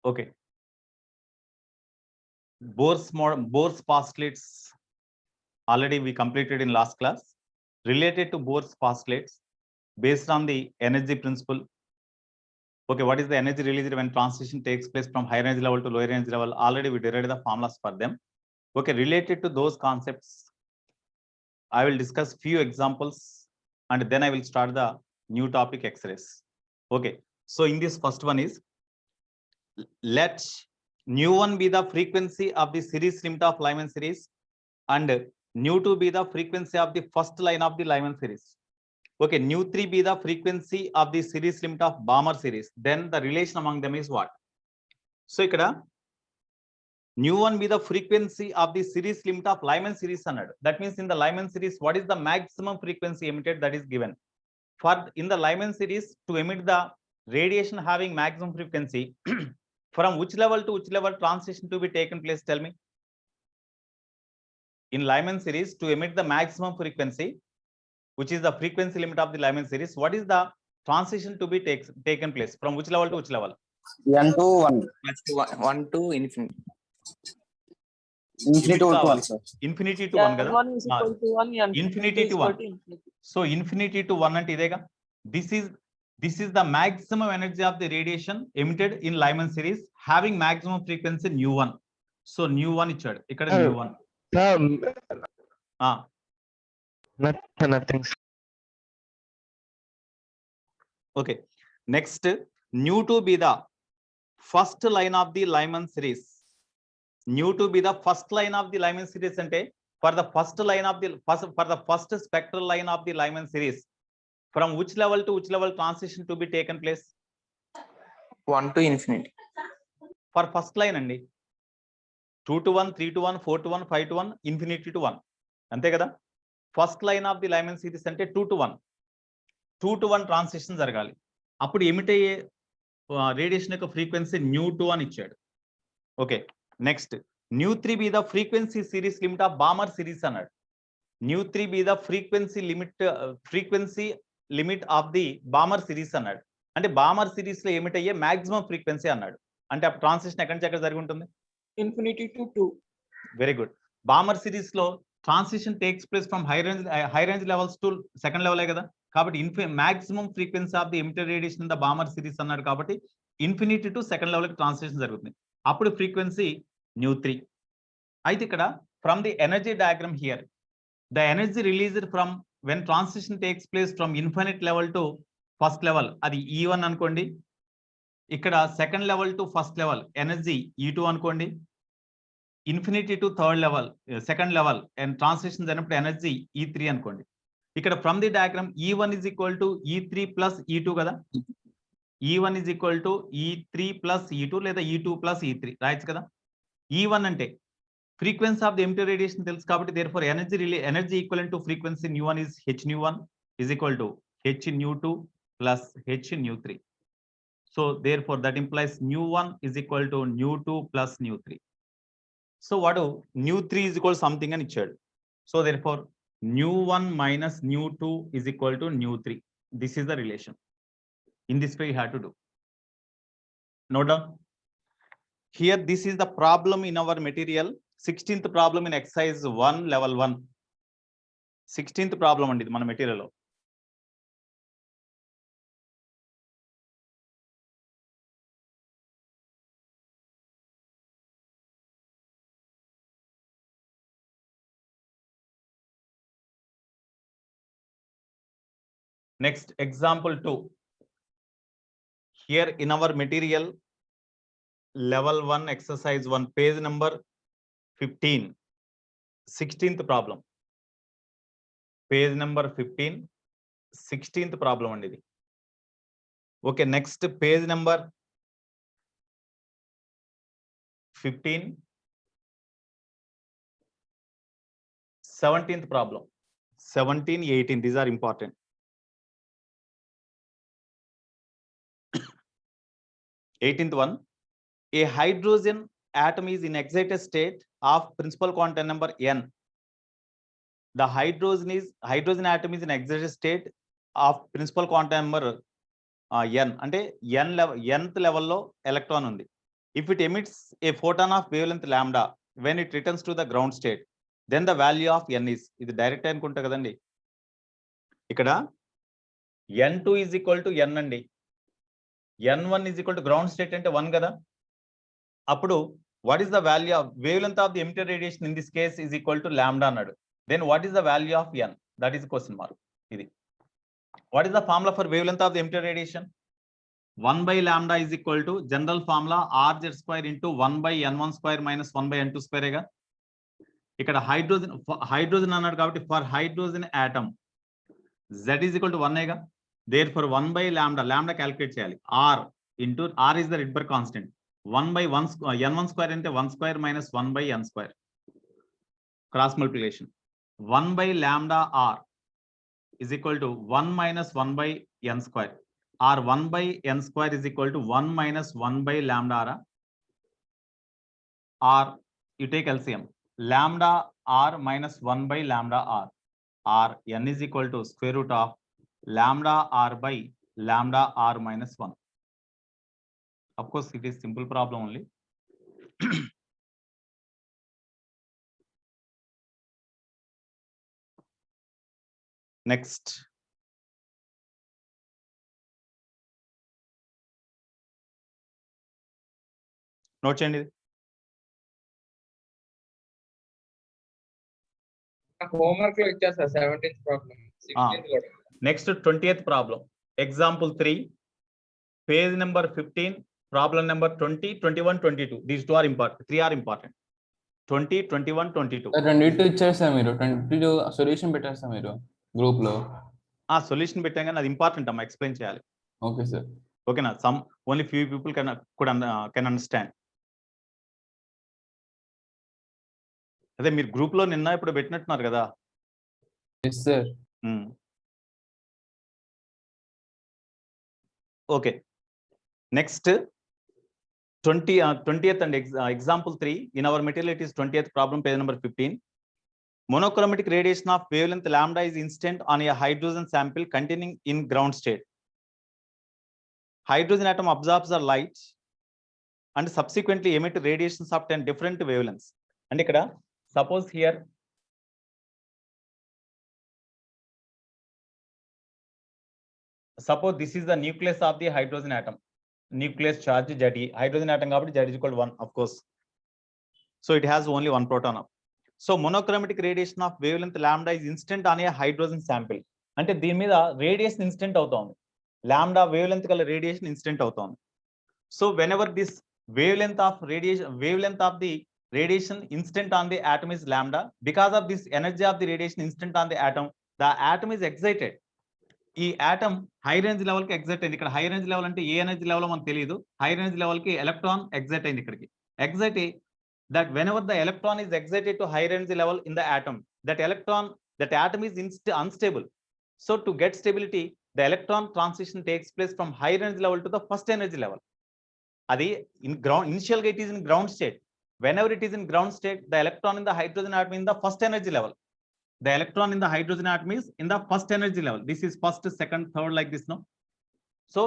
Okay. Bohr's postulates already we completed in last class. Related to Bohr's postulates based on the energy principle. Okay, what is the energy released when transition takes place from higher energy level to lower energy level? Already we derived the formulas for them. Okay, related to those concepts, I will discuss few examples and then I will start the new topic X-rays. Okay, so in this first one is, let nu1 be the frequency of the series limit of Lyman series and nu2 be the frequency of the first line of the Lyman series. Okay, nu3 be the frequency of the series limit of Balmer series. Then the relation among them is what? So ikkada nu1 be the frequency of the series limit of Lyman series another. That means in the Lyman series, what is the maximum frequency emitted that is given? For in the Lyman series, to emit the radiation having maximum frequency, from which level to which level transition to be taken place? Tell me. In Lyman series, to emit the maximum frequency, which is the frequency limit of the Lyman series, what is the transition to be taken place? From which level to which level? N to 1. 1 to infinity. Infinity to 1, sir. Infinity to 1 kada? N1 is equal to 1, N2 Infinity is to equal 1. to infinity. So infinity to 1 ante idega. This is the maximum energy of the radiation emitted in Lyman series having maximum frequency nu1. So nu1 ichadu. Ikkada nu1. Nothing. Okay. Next, nu2 be the first line of the Lyman series. Nu2 be the first line of the Lyman series ante for the first spectral line of the Lyman series. From which level to which level transition to be taken place? 1 to infinity. For first line andi. 2 to 1, 3 to 1, 4 to 1, 5 to 1, infinity to 1. Ante kada? First line of the Lyman series ante 2 to 1. 2 to 1 transition జరగాలి. అప్పుడు emit అయ్యే radiation యొక్క frequency nu2 అని ఇచ్చాడు. Okay, next nu3 be the frequency series limit of Balmer series అన్నాడు. nu3 be the frequency limit of the Balmer series అన్నాడు. అంటే Balmer series లో ఎమిట్ అయ్యే మాక్సిమం ఫ్రీక్వెన్సీ అన్నాడు. అంటే ఆ ట్రాన్సిషన్ ఎక్కడి నుంచి ఎక్కడ జరిగి ఉంటుంది? Infinity to 2. Very good. Balmer series లో transition takes place from high range levels to second లెవెలే కదా. కాబట్టి maximum frequency of the emitted radiation in the Balmer series అన్నాడు. కాబట్టి ఇన్ఫినిటీ టు సెకండ్ లెవెల్ కి ట్రాన్సిషన్ జరుగుతుంది. అప్పుడు ఫ్రీక్వెన్సీ nu3. అయితే ఇక్కడ from the energy diagram here, the energy released from when transition takes place from infinite level to first level, అది E1 అనుకోండి. ఇక్కడ second level to first level energy E2 అనుకోండి. Infinity to third level second level and transition జరిగినప్పుడు energy E3 అనుకోండి. ఇక్కడ from the diagram E1 is equal to E3 plus E2 కదా. E1 is equal to E3 plus E2 లేదా E2 plus E3 రాయొచ్చు కదా. E1 అంటే frequency of the emitted radiation తెలుసు కాబట్టి therefore energy equivalent to frequency nu1 is h nu1 is equal to h nu2 plus h nu3. So therefore that implies nu1 is equal to nu2 plus nu3. So what nu3 is equal to something అని ఇచ్చాడు. So therefore nu1 minus nu2 is equal to nu3. This is the relation. In this way you have to do. Note down. Here this is the problem in our material. 16th problem in exercise 1 level 1. 16th problem అండి ఇది మన material లో. Next, example 2. Here in our material, level 1, exercise 1, page number 15. 16th problem. Page number 15. 16th problem అండి ఇది. Okay, next page number 15. 17th problem. 17, 18. These are important. 18th one, a hydrogen atom is in excited state of principal quantum number n. The hydrogen atom is in excited state of principal quantum number n. అంటే nth level లో electron ఉంది. If it emits a photon of wavelength lambda when it returns to the ground state, then the value of n is, ఇది direct అనుకుంటా కదండి, ఇక్కడ n2 is equal to n అండి, n1 is equal to ground state అంటే 1 కదా. అప్పుడు what is the value of wavelength of the emitted radiation in this case is equal to lambda అన్నాడు. Then what is the value of n? That is question mark. ఇది what is the formula for wavelength of the emitted radiation? 1 by lambda is equal to general formula rz square into 1 by n1 square minus 1 by n2 square గా. ఇక్కడ hydrogen అన్నాడు కాబట్టి for hydrogen atom z is equal to 1 గా. Therefore 1 by lambda calculate చేయాలి. r into r is the Rydberg constant. 1 by n1 square అంటే 1 square minus 1 by n square. Cross multiplication. 1 by lambda r is equal to 1 minus 1 by n square. Or 1 by n square is equal to 1 minus 1 by lambda r. Or you take LCM. Lambda r minus 1 by lambda r. Or n is equal to square root of lambda r by lambda r minus 1. Of course, it is simple problem only. Next. Note చేయండి. Homework లో ఇచ్చారు sir 17th problem 16th కూడా. Next 20th problem, example 3, page number 15, problem number 20, 21, 22. These 2 are important, 3 are important. 20, 21, 22. 22 ఇచ్చారు sir మీరు, 22 solution పెట్టారు sir మీరు group లో. Solution పెట్టాం కానీ అది ఇంపార్టెంట్ అమ్మా, ఎక్స్ప్లెయిన్ చేయాలి. Okay sir. ఓకేనా, some only few people can understand. అదే మీరు గ్రూప్ లో నిన్న ఇప్పుడు పెట్టినట్టున్నారు కదా. Yes sir. Okay, next 20th and example 3 in our material, it is 20th problem, page number 15. Monochromatic radiation of wavelength lambda is incident on a hydrogen sample containing in ground state. Hydrogen atom absorbs the light and subsequently emit radiations of 10 different wavelengths. And ikkada suppose here suppose this is the nucleus of the hydrogen atom. Nucleus charge Ze, hydrogen atom kabatti Z is equal to 1, of course. So it has only one proton. So monochromatic radiation of wavelength lambda is instant on a hydrogen sample. Ante deen meeda radiation instant avutundi, lambda wavelength kala radiation instant avutundi. So whenever this wavelength of the radiation instant on the atom is lambda, because of this energy of the radiation instant on the atom is excited. ఈ atom high range level కి excite అయింది. ఇక్కడ high range level అంటే ఏ energy level మనకు తెలియదు. High range level కి electron excite అయింది. ఇక్కడికి excite that whenever the electron is excited to high range level in the atom, that atom is unstable. So to get stability, the electron transition takes place from high range level to the first energy level. Adi in ground, initial it is in ground state. Whenever it is in ground state, the electron in the hydrogen atom in the first energy level. The electron in the hydrogen atom is in the first energy level. This is first, second, third, like this, no? So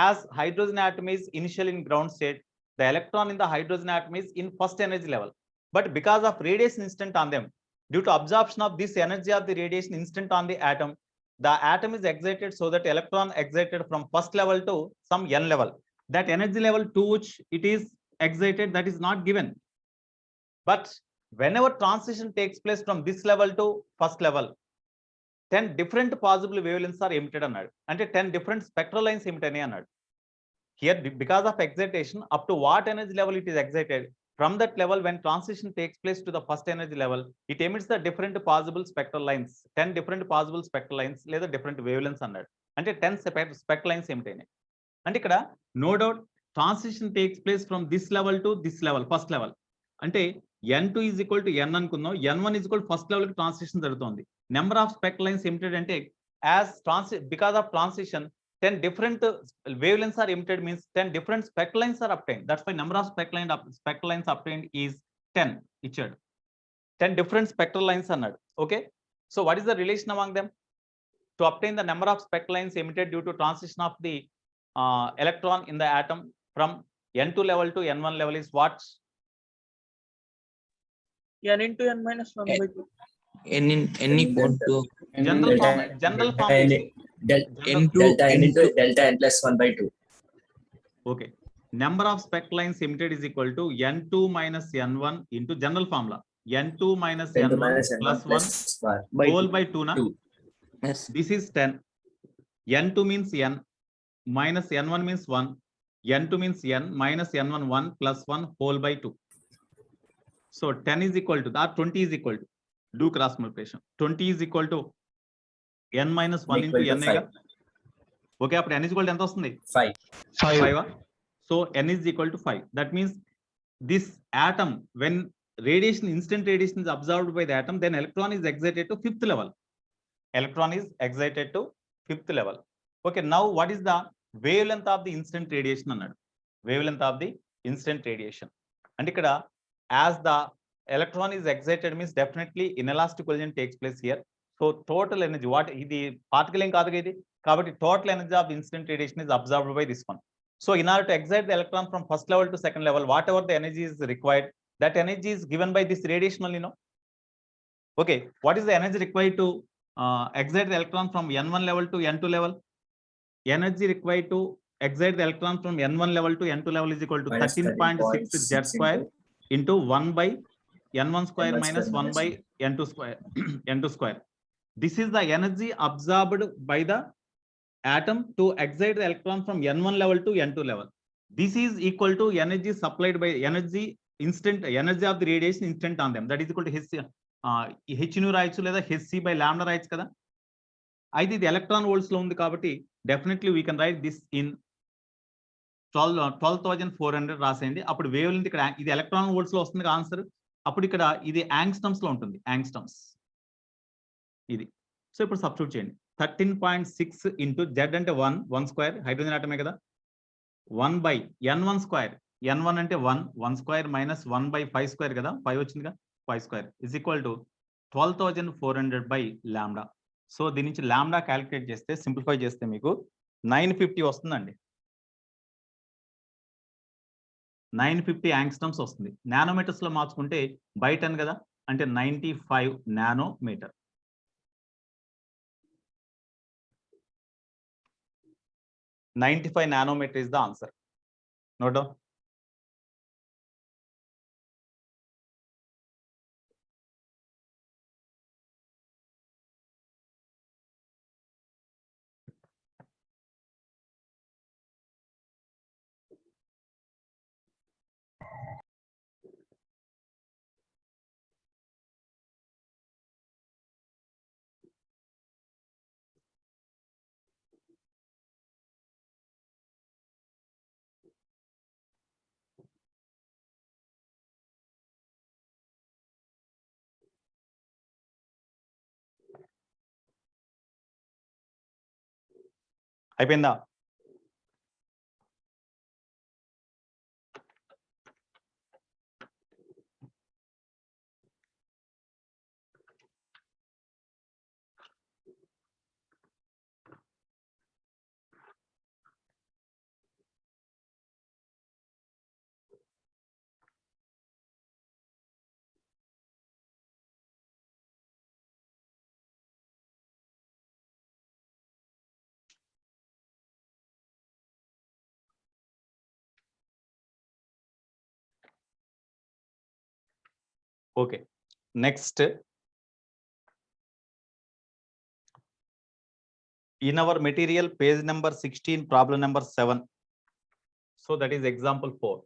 as hydrogen atom is initially in ground state, the electron in the hydrogen atom is in first energy level. But because of radiation instant on them, due to absorption of this energy of the radiation instant on the atom is excited, so that electron excited from first level to some n level. That energy level to which it is excited, that is not given. But whenever transition takes place from this level to first level, 10 different possible wavelengths are emitted అన్నాడు. అంటే 10 different spectral lines emit అని అన్నాడు. Here, because of excitation, up to what energy level it is excited, from that level, when transition takes place to the first energy level, it emits the different possible spectral lines, 10 different possible spectral lines, లేదా different wavelengths అన్నాడు. అంటే 10 spectral lines emit అయినాయి. అంటే ఇక్కడ no doubt transition takes place from this level to this level, first level. అంటే n2 is equal to n అనుకుందాం, n1 is equal to first level కి transition జరుగుతుంది. Number of spectral lines emitted అంటే because of transition 10 different wavelengths are emitted, means 10 different spectral lines are obtained. That's why number of spectral lines obtained is 10 ఇచ్చాడు. 10 different spectral lines అన్నాడు. Okay, so what is the relation among them? To obtain the number of spectral lines emitted due to transition of the electron in the atom from N2 level to N1 level is what? n into n minus 1 by 2. N equal to General form is N2 delta n into into delta n plus 1 by 2. okay. Number of spec lines emitted is equal to N2 minus N1 into general formula. N2 minus 10 to N1 minus n1 plus 1 plus 1 by whole by 2 na? 2. yes. This is 10. N2 means N minus N1 means 1. N2 means N minus N1 1 plus 1 whole by 2. So 10 is equal to that, 20 is equal to, do cross multiplication. 20 is equal to N minus 1 into Equal to N. 5. Okay, after N is equal to ఎంత వస్తుంది? 5. 5. So N is equal to 5. That means this atom, when radiation, instant radiation is absorbed by the atom, then electron is excited to 5th level. Electron is excited to 5th level. Okay, now what is the wavelength of the instant radiation అన్నాడు? Wavelength of the instant radiation. And ఇక్కడ as the electron is excited means definitely inelastic collision takes place here. So total energy, what ఇది particle ఏం కాదు ఇది, కాబట్టి total energy of the instant radiation is absorbed by this one. So in order to excite the electron from first level to second level, whatever the energy is required, that energy is given by this radiation only, no? Okay, what is the energy required to excite the electron from N1 level to N2 level? Energy required to excite the electron from N1 level to N2 level is equal to Minus 13.6 Z square into 1 by N1 square minus 1 by N2 square. N2 square. This is the energy absorbed by the atom to excite the electron from N1 level to N2 level. This is equal to energy supplied by energy of the radiation instant on them. That is equal to H nu రాయొచ్చు లేదా Hc by lambda రాయొచ్చు కదా. అయితే ఇది electron volts లో ఉంది కాబట్టి definitely we can write this in 12,400 రాసేయండి. అప్పుడు వేవ్ లెంత్ ఇక్కడ ఇది ఎలక్ట్రాన్ వోల్ట్స్ లో వస్తుంది ఆన్సర్. అప్పుడు ఇక్కడ ఇది యాంగ్స్టమ్స్ లో ఉంటుంది, యాంగ్స్టమ్స్ ఇది. సో ఇప్పుడు సబ్స్టిట్యూట్ చేయండి. 13.6 ఇంటూ జెడ్ అంటే 1 స్క్వేర్, హైడ్రోజన్ ఆటమే కదా, 1 బై N1 స్క్వేర్, N1 అంటే 1 స్క్వేర్ మైనస్ 1 బై 5 స్క్వేర్ కదా, 5 వచ్చిందిగా, 5 square is equal to 12,400 by lambda. So దీని నుంచి లాంబ్డా క్యాలిక్యులేట్ చేస్తే, సింప్లిఫై చేస్తే మీకు 950 వస్తుందండి. 950 యాంగ్స్టమ్స్ వస్తుంది. నానోమీటర్స్ లో మార్చుకుంటే బై 10 కదా, అంటే 95 nanometre. nanometer is the answer. Note down. అయిపోయిందా? Okay, next in our material, page number 16, problem number 7. So that is example 4.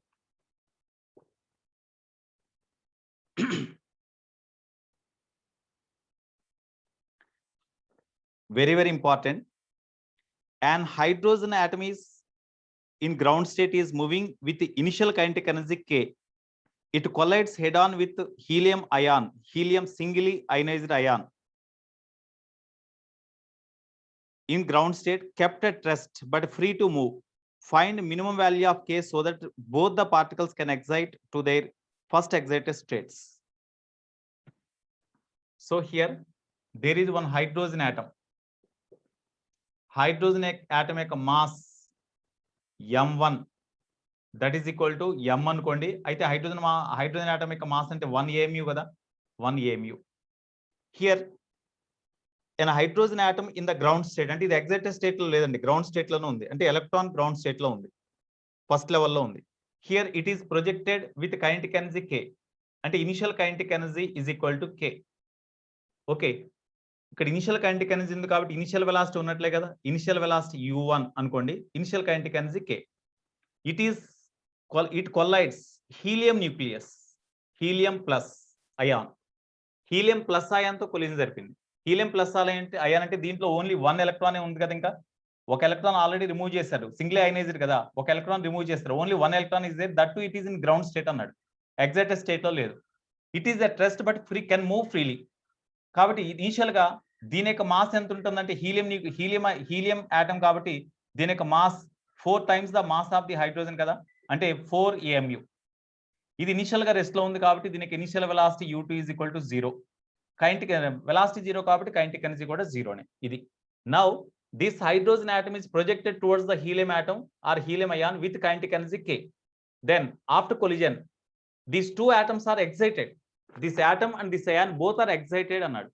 Very, very important. An hydrogen atom is in ground state is moving with the initial kinetic energy K. It collides head on with helium ion, helium singly ionized ion. In ground state, kept at rest but free to move. Find minimum value of K so that both the particles can excite to their first excited states. So here there is one hydrogen atom. Hydrogen atom ek mass M1. That is equal to m అనుకోండి. అయితే hydrogen atom యొక్క mass అంటే 1 AMU కదా, 1 AMU. Here an hydrogen atom in the ground state, అంటే ఇది excited state లో లేదండి, ground state లోనే ఉంది. అంటే ఎలక్ట్రాన్ గ్రౌండ్ స్టేట్ లో ఉంది, ఫస్ట్ లెవెల్లో ఉంది. Here it is projected with kinetic energy K, అంటే initial kinetic energy is equal to K. Okay, ఇక్కడ ఇనిషియల్ కైనెటిక్ ఎనర్జీ ఉంది కాబట్టి ఇనిషియల్ వెలాసిటీ ఉన్నట్లే కదా, ఇనిషియల్ వెలాసిటీ U1 అనుకోండి, initial kinetic energy K. It collides helium nucleus, helium plus ion, helium plus ion తో collision జరిపింది. హీలియం plus అయాన్ అంటే దీంట్లో ఓన్లీ 1 ఎలక్ట్రానే ఉంది కదా, ఇంకా ఒక ఎలక్ట్రాన్ ఆల్రెడీ రిమూవ్ చేశారు, సింగిల్ అయనైజ్డ్ కదా, ఒక ఎలక్ట్రాన్ రిమూవ్ చేస్తారు, only 1 electron is there, that to it is in ground state అన్నాడు, ఎగ్జైటెడ్ స్టేట్ లో లేదు. It is a rest but free can move freely. కాబట్టి ఇనిషియల్ గా దీని యొక్క మాస్ ఎంత ఉంటుందంటే హీలియం ఆటమ్ కాబట్టి దీని యొక్క mass 4 times the mass of the hydrogen కదా, అంటే 4 AMU. ఇది ఇనిషియల్ గా రెస్ట్ లో ఉంది కాబట్టి దీనికి initial velocity U2 is equal to 0. Kinetic velocity 0 కాబట్టి కైనెటిక్ ఎనర్జీ కూడా 0నే. ఇది now this hydrogen atom is projected towards the helium atom or helium ion with kinetic energy K. Then after collision these 2 atoms are excited, this atom and this ion both are excited అన్నాడు,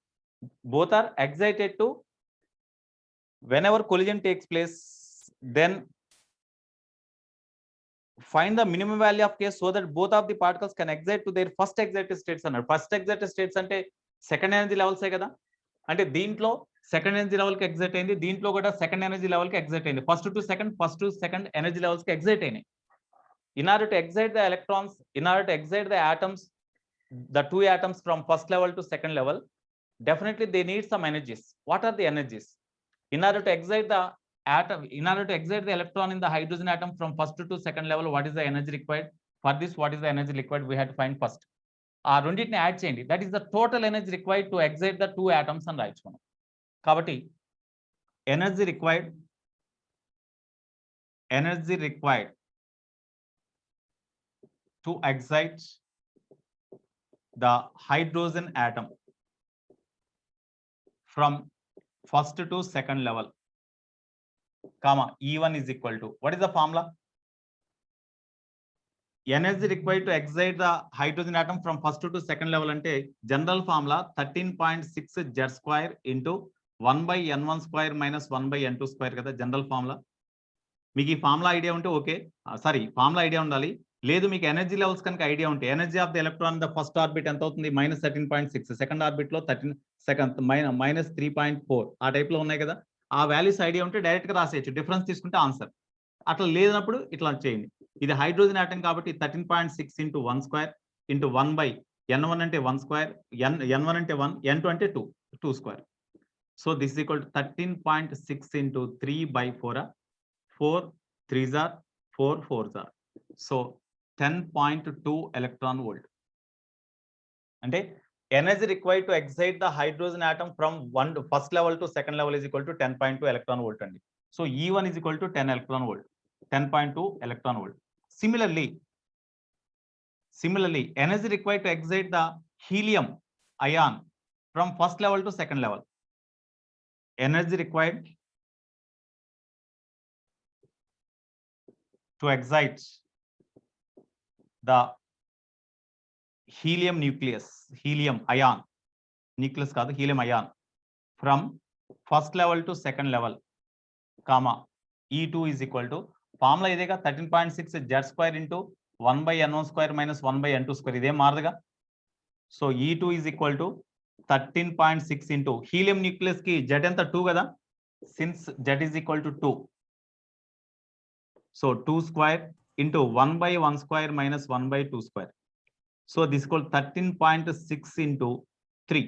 both are excited to whenever collision takes place, then find the minimum value of K so that both of the particles can excite to their first excited states అన్నాడు. First excited states అంటే second energy లెవెల్సే కదా, అంటే దీంట్లో second energy level కి excite అయింది, దీంట్లో కూడా second energy level కి ఎగ్జైట్ అయింది, first to second energy levels కి ఎగ్జైట్ అయినాయి. In order to excite the electrons, in order to excite the atoms, the 2 atoms from first level to second level, definitely they need some energies. What are the energies? In order to excite the atom, in order to excite the electron in the hydrogen atom from first to second level, what is the energy required? For this, what is the energy required? We have to find first. ఆ రెండింటిని add చేయండి, that is the total energy required to excite the 2 atoms అని రాయించుకున్నాం. కాబట్టి energy required to excite the hydrogen atom from first to second level, comma, E1 is equal to, what is the formula? Energy required to excite the hydrogen atom from first to second level అంటే general formula 13.6 Z² into 1/N1 square minus 1/N2 square కదా general formula. మీకు ఈ formula idea ఉంటే okay, sorry formula idea ఉండాలి, లేదు మీకు energy levels కనుక idea ఉంటే energy of the electron the first orbit ఎంత అవుతుంది, -13.6, సెకండ్ ఆర్బిట్ లో -3.4 ఆ టైప్ లో ఉన్నాయి కదా, ఆ వాల్యూస్ ఐడియా ఉంటే డైరెక్ట్ గా రాసేయచ్చు, డిఫరెన్స్ తీసుకుంటే ఆన్సర్. అట్లా లేనప్పుడు ఇట్లా చేయండి. ఇది హైడ్రోజన్ ఆటం కాబట్టి 13.6 into 1 square into 1/N1 అంటే 1 square, N1 అంటే 1, N2 అంటే 2 square. So this is equal to 13.6 into 3/4, 4 3s are 4 4s are, so 10.2 electron volt. అంటే energy required to excite the hydrogen atom from first level to second level is equal to 10.2 electron volt అండి. So E1 is equal to 10 electron volt, 10.2 electron volt. Similarly, energy required to excite the helium ion from first level to second level. Energy required to excite the helium nucleus, helium ion, nucleus కాదు helium ion, from first level to second level, comma, E2 is equal to, formula ఇదేగా 13.6 Z² into 1/N1 square minus 1/N2 square, ఇదేం మారదుగా. So E2 is equal to 13.6 into helium nucleus కి Z ఎంత 2 కదా, since Z is equal to 2, so 2 square into 1/1 square minus 1/2 square, so this is equal to 13.6 into 3,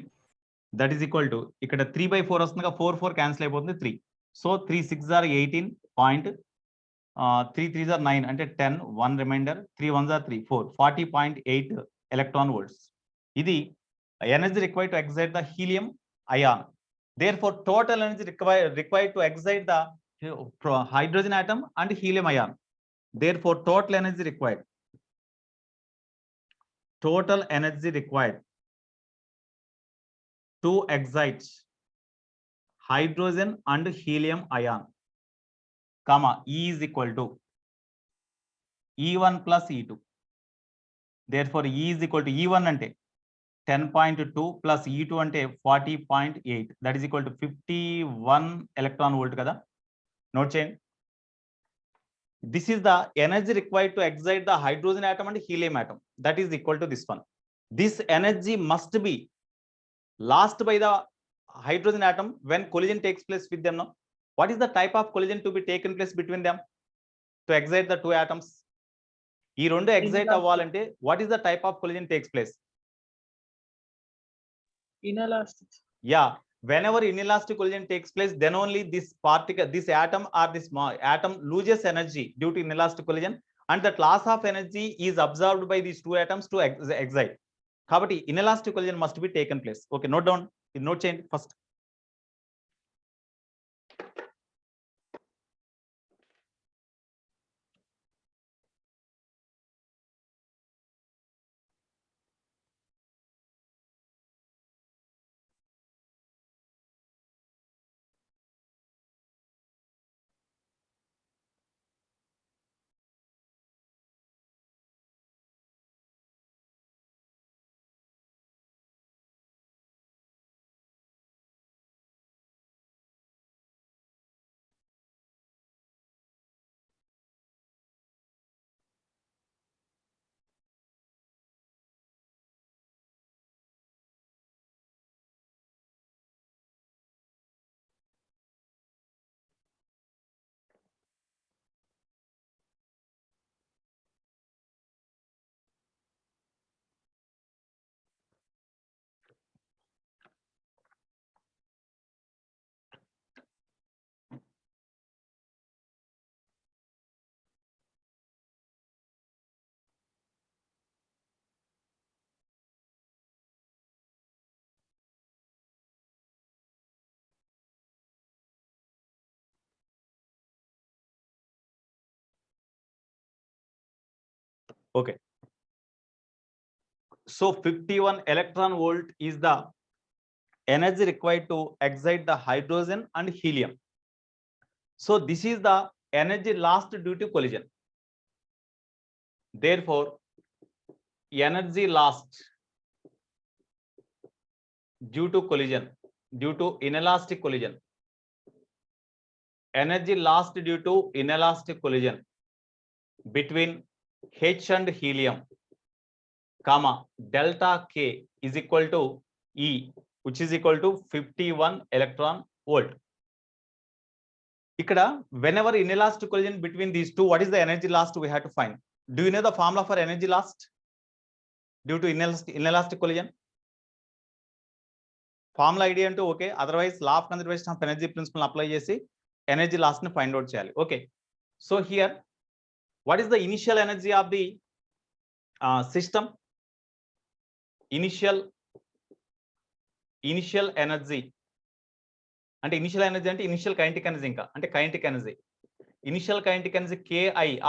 that is equal to, ఇక్కడ 3/4 వస్తుందిగా, 4 cancel అయిపోతుంది 3, so 3 6s are 18 point, 3 3s are 9 అంటే 10, 1 reminder, 3 1s are 3 4, 40.8 electron volts. ఇది energy required to excite the helium ion. Therefore total energy required to excite the hydrogen atom and helium ion. Therefore total energy required to excite hydrogen and helium ion, comma, E is equal to E1 plus E2. Therefore, E is equal to E1 ante 10.2 plus E2 ante 40.8. That is equal to 51 electron volt kada. Note cheyandi. This is the energy required to excite the hydrogen atom and helium atom. That is equal to this one. This energy must be lost by the hydrogen atom when collision takes place with them. Now, what is the type of collision to be taken place between them to excite the two atoms? ఈ రెండు excite అవ్వాలంటే what is the type of collision takes place? Inelastic. Yeah, whenever inelastic collision takes place, then only this particle, this atom or this atom loses energy due to inelastic collision, and that loss of energy is absorbed by these two atoms to excite. Kabatti inelastic collision must be taken place. Okay, note down, note change first. Okay. So 51 electron volt is the energy required to excite the hydrogen and helium. So this is the energy lost due to collision. Therefore, energy lost due to collision, due to inelastic collision, energy lost due to inelastic collision between H and helium, comma, delta K is equal to E, which is equal to 51 electron volt. Ikkada, whenever inelastic collision between these two, what is the energy lost we have to find? Do you know the formula for energy lost due to inelastic collision? Formula idea ante okay, otherwise law of conservation of energy principle apply chesi energy loss ni find out cheyali. Okay, so here what is the initial energy of the system? Initial energy అంటే initial energy అంటే initial kinetic energy, ఇంకా అంటే kinetic energy, initial kinetic energy Ki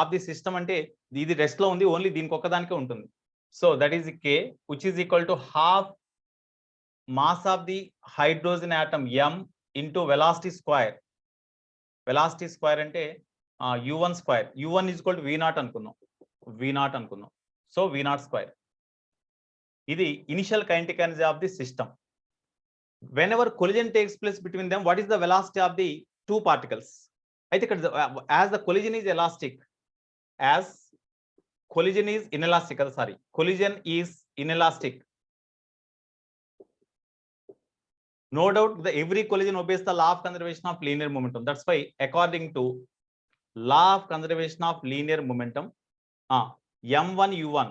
of the system అంటే ఇది rest లో ఉంది, only దీనికి ఒక్కదానికే ఉంటుంది. So that is K which is equal to half mass of the hydrogen atom m into velocity square. Velocity square అంటే u1 square, u1 is equal to v0 అనుకున్నాం, v0 అనుకున్నాం. So v0 square. ఇది initial kinetic energy of the system. Whenever collision takes place between them, what is the velocity of the two particles? I think as the collision is elastic, as collision is inelastic, sorry, collision is inelastic. No doubt the every collision obeys the law of conservation of linear momentum. That's why according to law of conservation of linear momentum, m1 u1,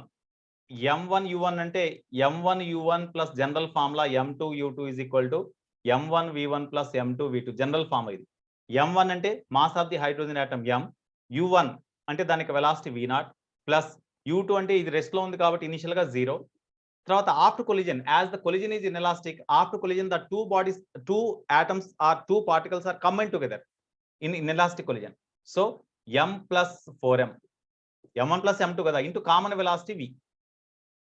m1 u1 అంటే m1 u1 plus general formula m2 u2 is equal to m1 v1 plus m2 v2, general formula ఇది. m1 అంటే mass of the hydrogen atom m, u1 అంటే దానికి velocity v0 plus u2 అంటే ఇది rest లో ఉంది కాబట్టి ఇనిషియల్ గా 0. తర్వాత after collision, as the collision is inelastic, after collision the two atoms or two particles are combined together in inelastic collision. So m plus 4m, m1 plus m2 కదా, into common velocity v,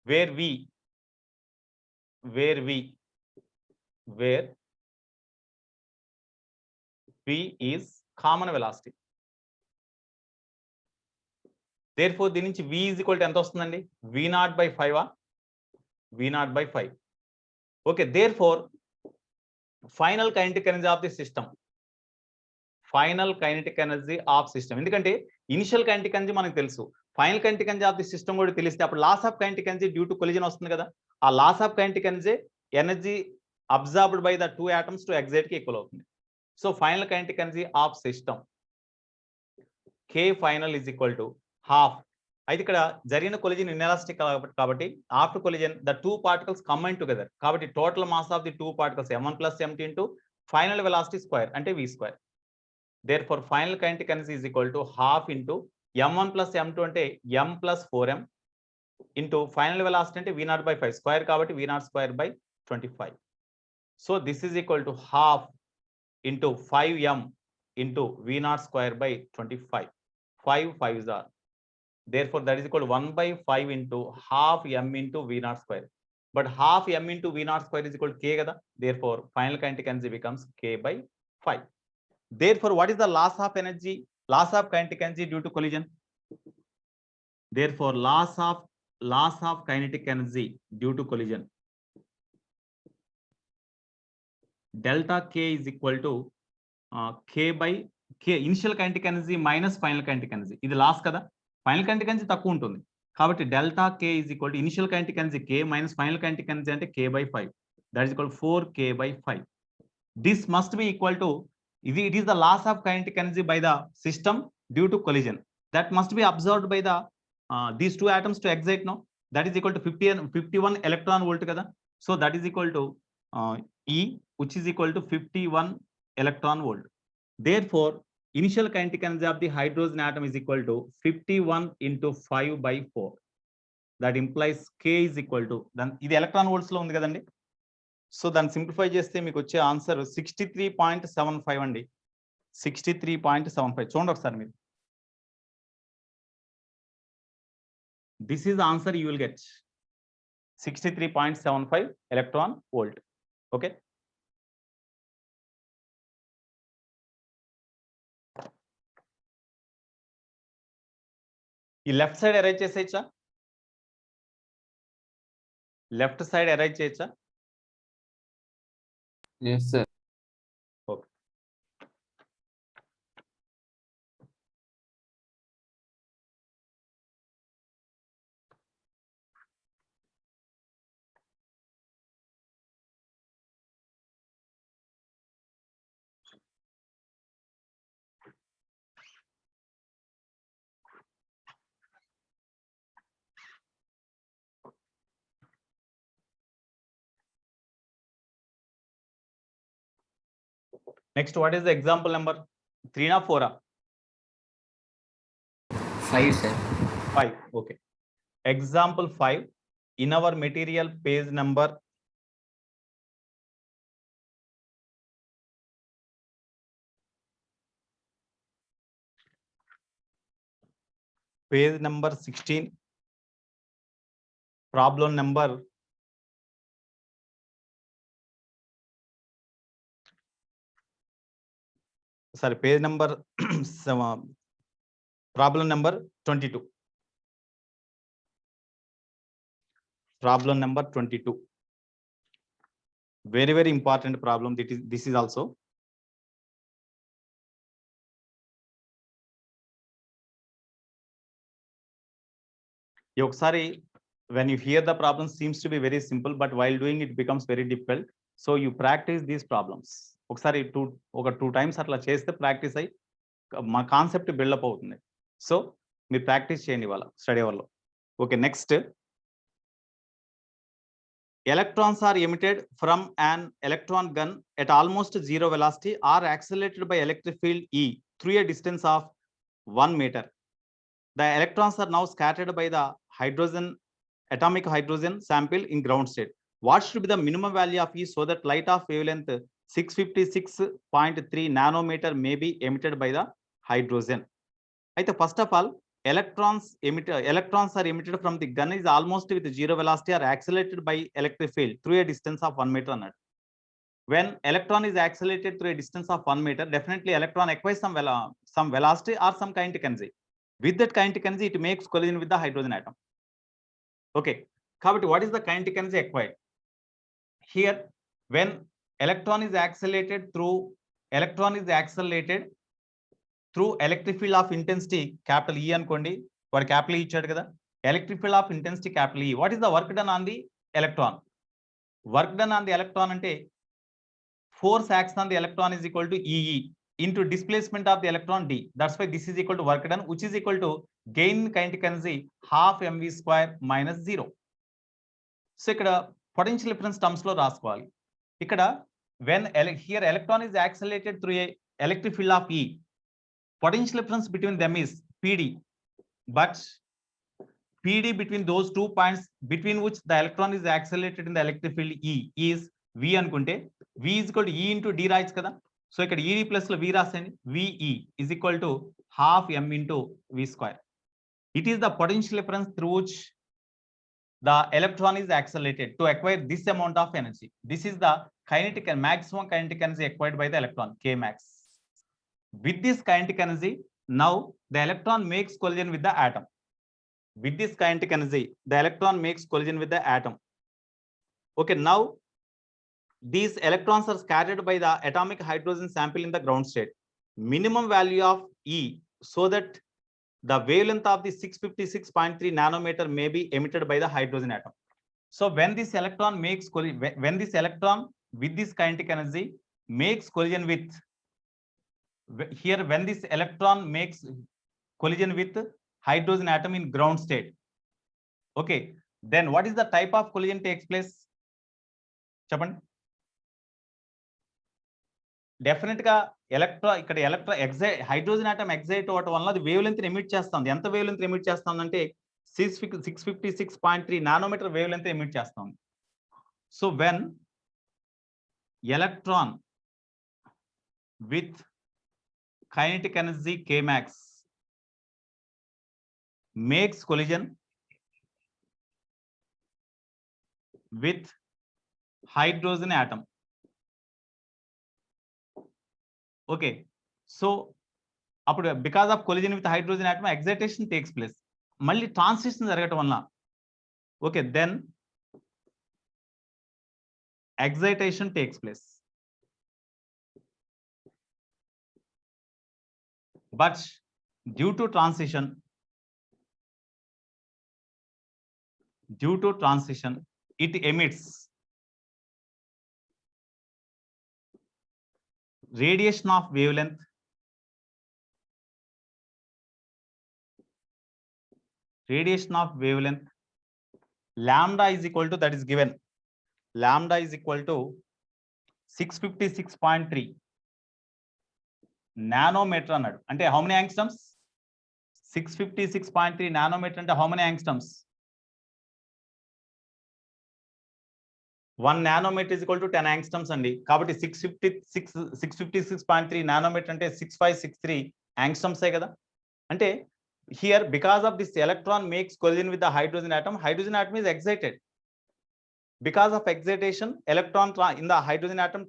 where v is common velocity. Therefore దీని నుంచి V is equal to ఎంత వస్తుందండి? V0 by 5 V0 by 5. Okay, therefore final kinetic energy of the system. Final kinetic energy of system. ఎందుకంటే initial kinetic energy మనకు తెలుసు, final kinetic energy of the system కూడా తెలిస్తే అప్పుడు loss of kinetic energy due to collision వస్తుంది కదా. ఆ loss of kinetic energy absorbed by the 2 atoms to excite కి ఈక్వల్ అవుతుంది. So final kinetic energy of system K final is equal to half. అయితే ఇక్కడ జరిగిన కొలిజన్ ఇన్ఎలాస్టిక్ కాబట్టి after collision the 2 particles combine together. కాబట్టి total mass of the 2 particles m1 plus m2 into final velocity square అంటే v square. Therefore final kinetic energy is equal to half into m1 plus m2 అంటే m plus 4m into final velocity అంటే v0 by 5 square కాబట్టి v0 square by 25. So this is equal to half into 5m into v0 square by 25. 5 5s are. Therefore that is equal to 1 by 5 into half m into v0 square. But half m into v0 square is equal to k kada. Therefore final kinetic energy becomes k by 5. Therefore what is the loss of energy? Loss of kinetic energy due to collision. Therefore loss of kinetic energy due to collision, delta k is equal to k by k initial kinetic energy minus final kinetic energy. ఇది loss కదా, final kinetic energy తక్కువ ఉంటుంది కాబట్టి delta k is equal to initial kinetic energy k minus final kinetic energy అంటే k by 5. That is equal to 4k by 5. This must be equal to it is the loss of kinetic energy by the system due to collision that must be absorbed by the these 2 atoms to excite. No, that is equal to 51 electron volt kada. So that is equal to E, which is equal to 51 electron volt. Therefore initial kinetic energy of the hydrogen atom is equal to 51 into 5 by 4. That implies k is equal to then ఇది electron volts లో ఉంది కదండి. So దాన్ని simplify చేస్తే మీకు వచ్చే answer 63.75 అండి. 63.75 చూడండి ఒకసారి మీరు. This is the answer you will get. 63.75 electron volt. Okay. ఈ లెఫ్ట్ సైడ్ అరేంజ్ చేసేయచ్చా? లెఫ్ట్ సైడ్ అరేంజ్ చేయొచ్చా? Yes, sir. Okay. Next, what is the example number? 3 or 4? 5, sir. 5. Okay. Example 5. In our material page number 16. Problem number page number problem number 22. Problem number 22. Very, very important problem. This is also. ఒకసారి when you hear the problem seems to be very simple, but while doing it becomes very difficult. So you practice these problems. ఒకసారి ఒక 2 times అట్లా చేస్తే practice అయ్యి మా concept buildup అవుతుంది. So మీరు practice చేయండి ఇవాళ స్టడీ అవర్లో. Okay, next. Electrons are emitted from an electron gun at almost zero velocity are accelerated by electric field E through a distance of 1 meter. The electrons are now scattered by the atomic hydrogen sample in ground state. What should be the minimum value of E so that light of wavelength 656.3 nanometer may be emitted by the hydrogen? అయితే first of all, electrons are emitted from the gun is almost with zero velocity are accelerated by electric field through a distance of 1 meter. When electron is accelerated through a distance of 1 meter, definitely electron acquires some velocity or some kinetic energy. With that kinetic energy, it makes collision with the hydrogen atom. Okay, కాబట్టి what is the kinetic energy acquired? Here, when electron is accelerated through electric field of intensity capital E అనుకోండి, వాడు capital E ఇచ్చాడు కదా, electric field of intensity capital E. What is the work done on the electron? Work done on the electron అంటే force acts on the electron is equal to EE into displacement of the electron D. That's why this is equal to work done, which is equal to gain kinetic energy half mv square minus 0. So ఇక్కడ potential difference terms లో రాసుకోవాలి. ఇక్కడ when here electron is accelerated through a electric field of E, potential difference between them is PD, but PD between those 2 points between which the electron is accelerated in the electric field E is V అనుకుంటే V is equal to E into D రాయొచ్చు కదా. So ఇక్కడ ED plus లో V రాసేయండి, VE is equal to half m into V square. It is the potential difference through which the electron is accelerated to acquire this amount of energy. This is the kinetic and maximum kinetic energy acquired by the electron, K max. With this kinetic energy, now the electron makes collision with the atom. With this kinetic energy, the electron makes collision with the atom. Okay, now these electrons are scattered by the atomic hydrogen sample in the ground state. Minimum value of E, so that the wavelength of the 656.3 nanometer may be emitted by the hydrogen atom. So when this electron makes collision, when this electron with this kinetic energy makes collision with, here when this electron makes collision with hydrogen atom in ground state, okay, then what is the type of collision takes place? చెప్పండి. Definite గా hydrogen atom excite అవ్వటం వల్ల అది wave length emit చేస్తుంది. ఎంత wave length emit చేస్తుంది అంటే 656.3 nanometre wave length emit చేస్తుంది. So when electron with kinetic energy K max makes collision with hydrogen atom. Okay, so అప్పుడు because of collision with hydrogen atom excitation takes place. మళ్ళీ transition జరగటం వల్ల, okay, then excitation takes place. But due to transition, it emits radiation of wavelength lambda is equal to, that is given, lambda is equal to 656.3 nanometre అన్నాడు. అంటే how many angstroms? 656.3 nanometre అంటే how many angstroms? 1 nanometre is equal to 10 angstroms అండి. కాబట్టి 656.3 nanometre అంటే 6563 యాంగ్స్టమ్సే కదా. అంటే here because of this electron makes collision with the hydrogen atom is excited. Because of excitation, electron in the hydrogen atom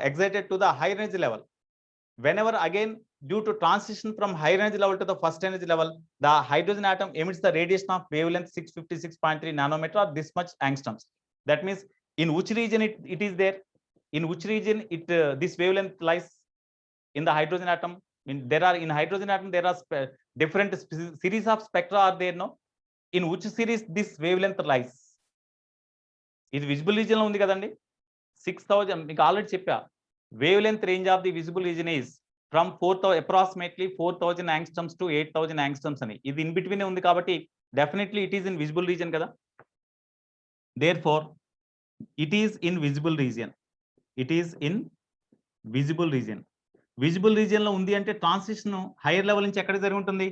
excited to the high energy level. Whenever again due to transition from high energy level to the first energy level, the hydrogen atom emits the radiation of wavelength 656.3 nanometer or this much angstroms. That means in which region it is there, in which region this wavelength lies in the hydrogen atom. In hydrogen atom there are different series of spectra are there, no? In which series this wavelength lies? ఇది visible region లో ఉంది కదండి. 6000 మీకు already చెప్పా, wavelength range of the visible region is from approximately 4000 angstroms to 8000 angstroms అని. ఇది in between ఉంది కాబట్టి definitely it is in visible region కదా. Therefore it is in visible region. Visible region లో ఉంది అంటే ట్రాన్సిషన్ హైయర్ లెవెల్ నుంచి ఎక్కడ జరిగి ఉంటుంది?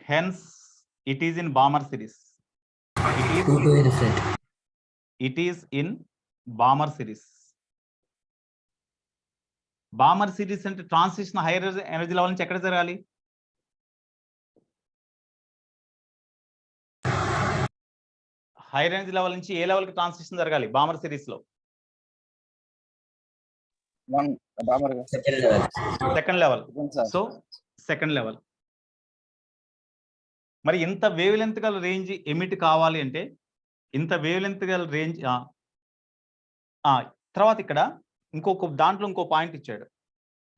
Hence it is in Balmer series. It is in Balmer series. Balmer series అంటే ట్రాన్సిషన్ హైయర్ ఎనర్జీ లెవెల్ నుంచి ఎక్కడ జరగాలి? హైయర్ ఎనర్జీ లెవెల్ నుంచి ఏ లెవెల్ కి ట్రాన్సిషన్ జరగాలి బామర్ సిరీస్ లో? Second level. Second level. So second level. మరి ఇంత వేవ్ లెంత్ గల రేంజ్ ఎమిట్ కావాలి అంటే ఇంత వేవ్ లెంత్ గల రేంజ్ తర్వాత ఇక్కడ దాంట్లో ఇంకో పాయింట్ ఇచ్చాడు.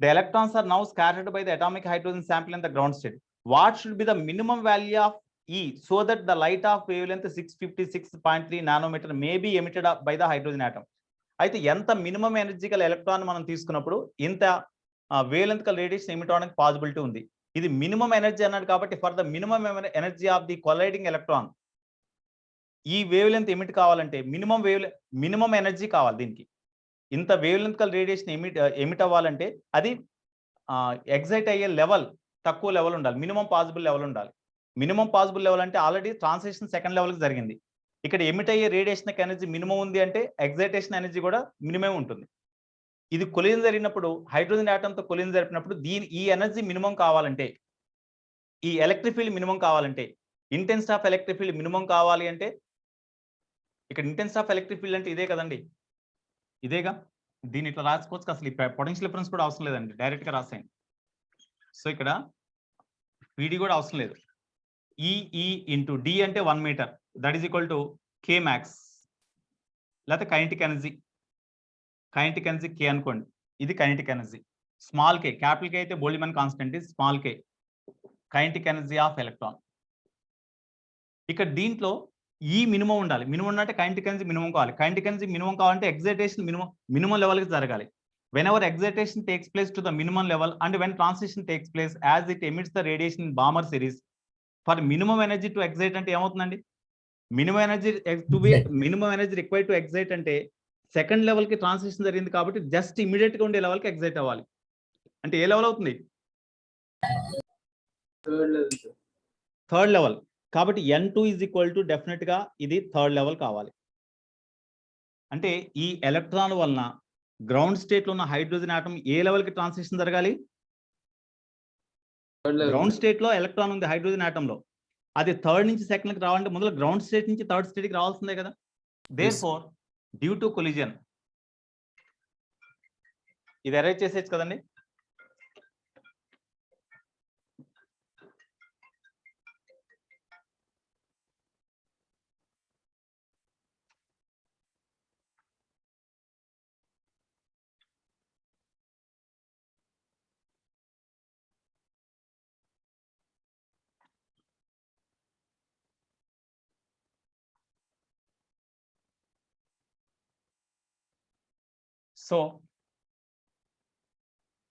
The electrons are now scattered by the atomic hydrogen sample in the ground state. What should be the minimum value of E so that the light of wavelength 656.3 nanometer may be emitted by the hydrogen atom. అయితే ఎంత minimum energy గల electron మనం తీసుకున్నప్పుడు ఇంత wave length గల radiation emit అవడానికి possibility ఉంది. ఇది మినిమం ఎనర్జీ అన్నాడు కాబట్టి for the minimum energy of the colliding electron ఈ వేవ్ లెంత్ ఎమిట్ కావాలంటే మినిమం ఎనర్జీ కావాలి. దీనికి ఇంత వేవ్ లెంత్ గల రేడియేషన్ ఎమిట్ అవ్వాలంటే అది ఎగ్జైట్ అయ్యే లెవెల్ తక్కువ లెవెల్ ఉండాలి, మినిమం పాసిబుల్ లెవెల్ ఉండాలి. మినిమం పాసిబుల్ లెవెల్ అంటే ఆల్రెడీ ట్రాన్సిషన్ సెకండ్ లెవెల్కి జరిగింది. ఇక్కడ ఎమిట్ అయ్యే రేడియేషన్ ఎనర్జీ మినిమం ఉంది అంటే ఎగ్జైటేషన్ ఎనర్జీ కూడా మినిమం ఉంటుంది. ఇది కొలిజన్ జరిగినప్పుడు హైడ్రోజన్ ఆటంతో కొలిజన్ జరిపినప్పుడు ఈ ఎనర్జీ మినిమం కావాలంటే ఈ ఎలక్ట్రిక్ ఫీల్డ్ మినిమం కావాలంటే intense of electric field minimum కావాలి అంటే ఇక్కడ ఇంటెన్స్ ఆఫ్ ఎలక్ట్రిక్ ఫీల్డ్ అంటే ఇదే కదండి, ఇదేగా. దీన్ని ఇట్లా రాసుకోవచ్చు, అసలు పొటెన్షియల్ డిఫరెన్స్ కూడా అవసరం లేదండి, డైరెక్ట్ గా రాసేయండి. సో ఇక్కడ పీడీ కూడా అవసరం లేదు. ఈఈ ఇంటూ డి అంటే 1 meter, that is equal to K max. లేకపోతే కైనెటిక్ ఎనర్జీ కే అనుకోండి, ఇది kinetic energy. Small K, capital K అయితే Boltzmann constant, small K kinetic energy of electron. ఇక్కడ దీంట్లో ఈ మినిమం ఉండాలి. మినిమం అంటే కైనెటిక్ ఎనర్జీ మినిమం కావాలి. కైనెటిక్ ఎనర్జీ మినిమం కావాలంటే ఎగ్జైటేషన్ మినిమం లెవెల్కి జరగాలి. Whenever excitation takes place to the minimum level and when transition takes place as it emits the radiation in Balmer series, for minimum energy to excite అంటే ఏమవుతుందండి, minimum energy required to excite అంటే second level కి transition జరిగింది కాబట్టి just immediate గా ఉండే level కి excite అవ్వాలి. అంటే ఏ లెవెల్ అవుతుంది, థర్డ్ లెవెల్. కాబట్టి N2 is equal to definite గా ఇది థర్డ్ లెవెల్ కావాలి. అంటే ఈ ఎలక్ట్రాన్ వలన గ్రౌండ్ స్టేట్ లో ఉన్న హైడ్రోజన్ ఆటమ్ ఏ లెవెల్ కి ట్రాన్సిషన్ జరగాలి, గ్రౌండ్ స్టేట్ లో ఎలక్ట్రాన్ ఉంది హైడ్రోజన్ ఆటమ్ లో, అది థర్డ్ నుంచి సెకండ్ కి రావాలంటే మొదలు గ్రౌండ్ స్టేట్ నుంచి థర్డ్ స్టేట్ కి రావాల్సిందే కదా. దేర్ఫోర్ డ్యూ టు కొలిజన్ ఇది అరేంజ్ చేసేచ్చు కదండి. So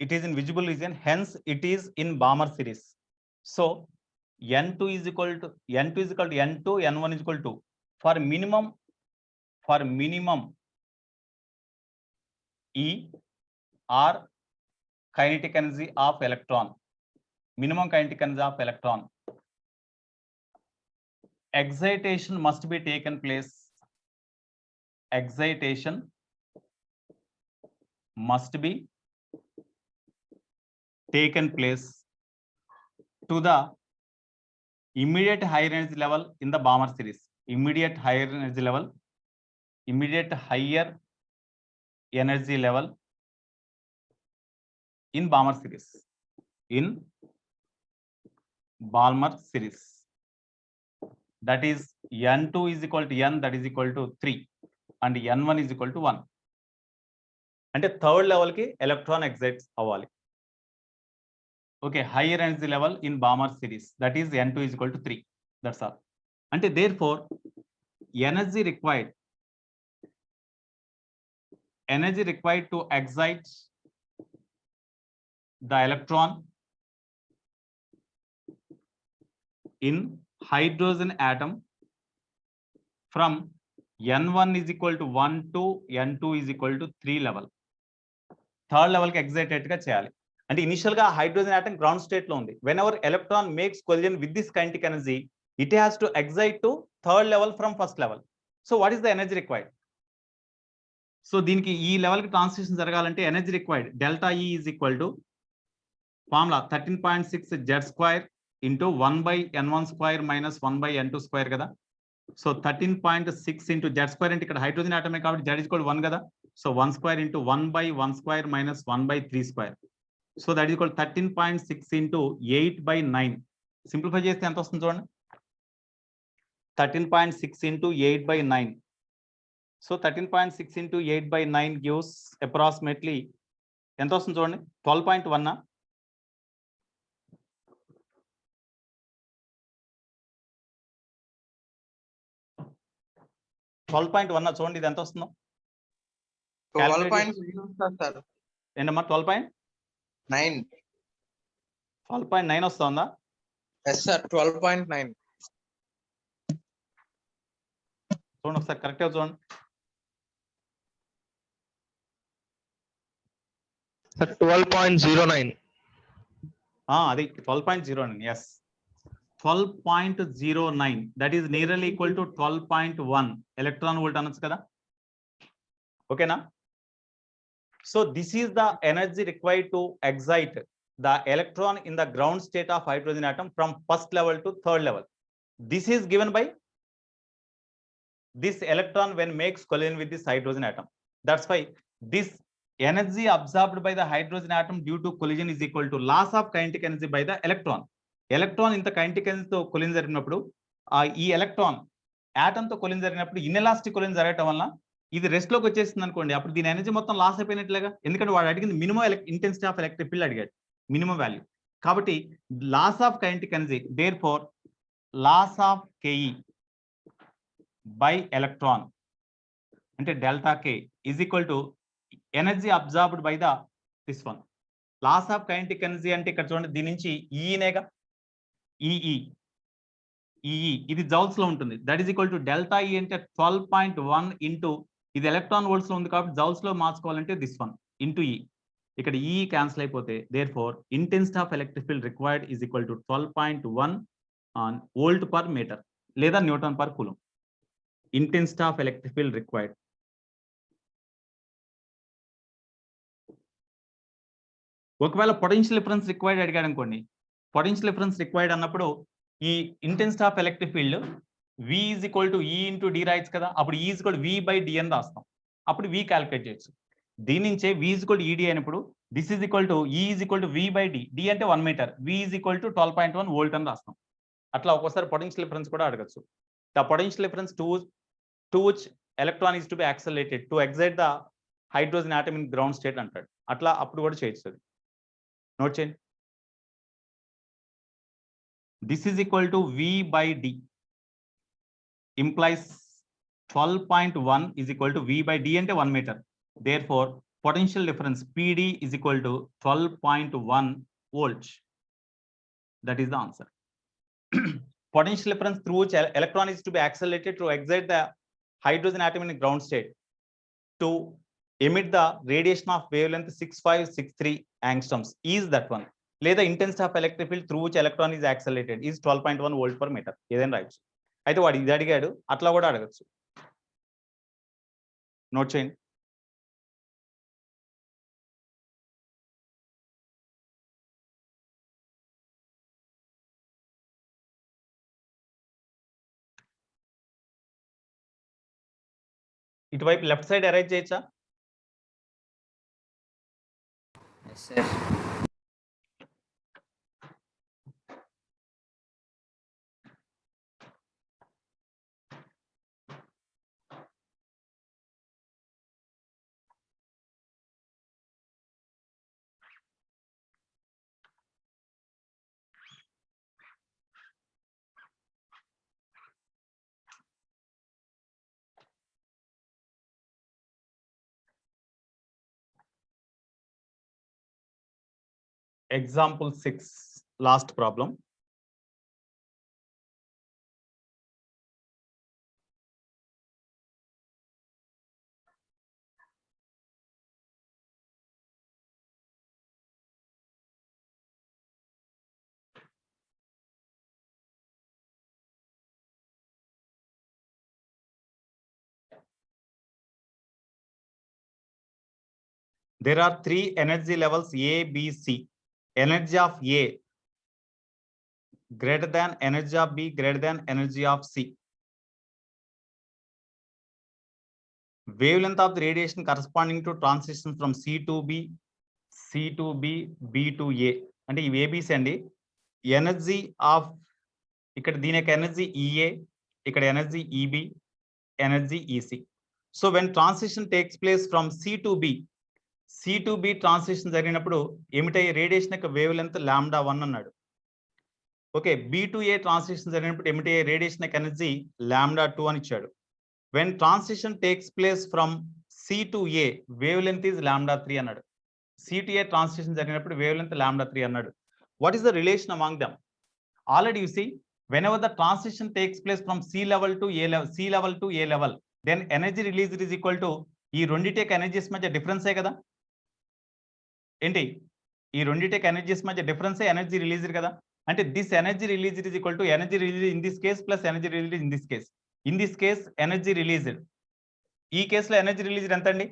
it is in visible region, hence it is in Balmer series. So N2 is equal to N2, N1 is equal to for minimum E or kinetic energy of electron, minimum kinetic energy of electron, excitation must be taken place. Excitation must be taken place to the immediate higher energy level in the Balmer series. Immediate higher energy level in Balmer series. In Balmer series, that is N2 is equal to N, that is equal to 3 and N1 is equal to 1. అంటే third level కి electron excites అవ్వాలి. Okay, higher energy level in Balmer series, that is N2 is equal to 3. That's all. అంటే therefore energy required to excite the electron in hydrogen atom from N1 is equal to 1 to N2 is equal to 3 level. Third level కి excited గా చేయాలి. అంటే initial గా hydrogen atom ground state లో ఉంది. When ever electron makes collision with this kinetic energy, it has to excite to third level from first level. So what is the energy required? So దీనికి ఈ level కి transition జరగాలంటే energy required delta E is equal to formula 13.6 Z² into 1/N1² minus 1/N2² కదా. So 13.6 into Z² అంటే ఇక్కడ hydrogen ఆటమే కాబట్టి Z is equal 1 కదా. So 1 square into 1 by 1 square minus 1 by 3 square. So that is equal to 13.6 into 8 by 9. Simplify చేస్తే ఎంత వస్తుంది చూడండి. 13.6 into 8 by 9. So 13.6 into 8 by 9 gives approximately ఎంత వస్తుంది చూడండి. 12.1. 12.1 చూడండి, ఇది ఎంత వస్తుందో. 12.9 సార్. ఏంటమ్మా 12.9 9 వస్తుందా? ఎస్ సార్ 12.9 చూడండి ఒకసారి కరెక్ట్గా చూడండి. సార్ 12.09. అది 12.09. Yes 12.09. That is nearly equal to 12.1 electron volt అనొచ్చు కదా. ఓకేనా? So this is the energy required to excite the electron in the ground state of hydrogen atom from first level to third level. This is given by this electron when makes collision with this hydrogen atom. That's why this energy absorbed by the hydrogen atom due to collision is equal to loss of kinetic energy by the electron. Electron ఇంత kinetic energy తో collision జరిగినప్పుడు ఈ electron atom తో collision జరిగినప్పుడు inelastic collision జరగటం వల్ల ఇది rest లోకి వచ్చేస్తుంది అనుకోండి. అప్పుడు దీని ఎనర్జీ మొత్తం లాస్ అయిపోయినట్లేగా. ఎందుకంటే వాడు అడిగింది minimum intensity of electric field అడిగాడు, మినిమం వాల్యూ. కాబట్టి loss of kinetic energy therefore loss of KE by electron అంటే delta K is equal to energy absorbed by the this one. Loss of kinetic energy అంటే ఇక్కడ చూడండి, దీని నుంచి ఈనేగా EE ఇది joules లో ఉంటుంది. That is equal to delta ఈ అంటే 12.1 ఇంటూ ఇది ఎలక్ట్రాన్ వోల్ట్స్ లో ఉంది కాబట్టి జౌల్స్ లో మార్చుకోవాలంటే దిస్ వన్ ఇంటూ ఈ. ఇక్కడ ఈ క్యాన్సిల్ అయిపోతే therefore intensity of electric field required is equal to 12.1 volt per metre లేదా newton per coulomb. Intensity of electric field required. ఒకవేళ పొటెన్షియల్ డిఫరెన్స్ రిక్వైర్డ్ అడిగాడు అనుకోండి, పొటెన్షియల్ డిఫరెన్స్ రిక్వైర్డ్ అన్నప్పుడు ఈ intensity of electric field V is equal to E into D రాయొచ్చు కదా. అప్పుడు E is equal V by D అని రాస్తాం. అప్పుడు వి క్యాలిక్యులేట్ చేయొచ్చు. దీని నుంచే v is equal to E D అయినప్పుడు this is equal to E is equal to V by D. D అంటే 1 meter, v is equal to 12.1 volt అని రాస్తాం. అట్లా ఒక్కోసారి పొటెన్షియల్ డిఫరెన్స్ కూడా అడగచ్చు. The potential difference to which electron is to be accelerated to excite the hydrogen atom in ground state అంటాడు. అట్లా అప్పుడు కూడా చేయొచ్చు. నోట్ చేయండి. This is equal to V by D implies 12.1 is equal to v by d అంటే 1 meter. Therefore, potential difference PD is equal to 12.1 volts. That is the answer. Potential difference through which electron is to be accelerated to excite the hydrogen atom in ground state to emit the radiation of wavelength 6563 angstroms is that one. లేదా intensity of electric field through which electron is accelerated is 12.1 volt per meter. ఏదైనా రాయొచ్చు. అయితే వాడు ఇది అడిగాడు, అట్లా కూడా అడగచ్చు. నోట్ చేయండి. ఇటువైపు లెఫ్ట్ సైడ్ అరేంజ్ చేయొచ్చా? Yes, sir. Example 6, last problem. There are 3 energy levels A, B, C. Energy of A greater than energy of B greater than energy of C. wavelength of the radiation corresponding to transition from C to B, C to B, B to A. అంటే ఇవి ABC అండి. Energy of ఇక్కడ దీని యొక్క energy EA, ఇక్కడ energy EB, energy EC. So when transition takes place from C to B, C to B transition జరిగినప్పుడు ఏమిటయ్యే radiation యొక్క వేవ్ లెంత్ λ1 అన్నాడు. Okay, B to A transition జరిగినప్పుడు ఏమిటయ్యే రేడియేషన్ యొక్క ఎనర్జీ λ2 అని ఇచ్చాడు. When transition takes place from C to A wavelength is λ3 అన్నాడు. సి టు ఏ ట్రాన్సిషన్ జరిగినప్పుడు వేవ్ లెంత్ λ3 అన్నాడు. What is the relation among them? Already you see whenever the transition takes place from C level to A level, C level to A level, then energy released is equal to ఈ రెండిటికి energies మధ్య డిఫరెన్సే కదా ఏంటి, ఈ రెండిటికి energies మధ్య డిఫరెన్సే energy released కదా. అంటే this energy released is equal to energy released in this case plus energy released in this case. In this case energy released, ఈ కేసులో ఎనర్జీ రిలీజ్డ్ ఎంత అండి?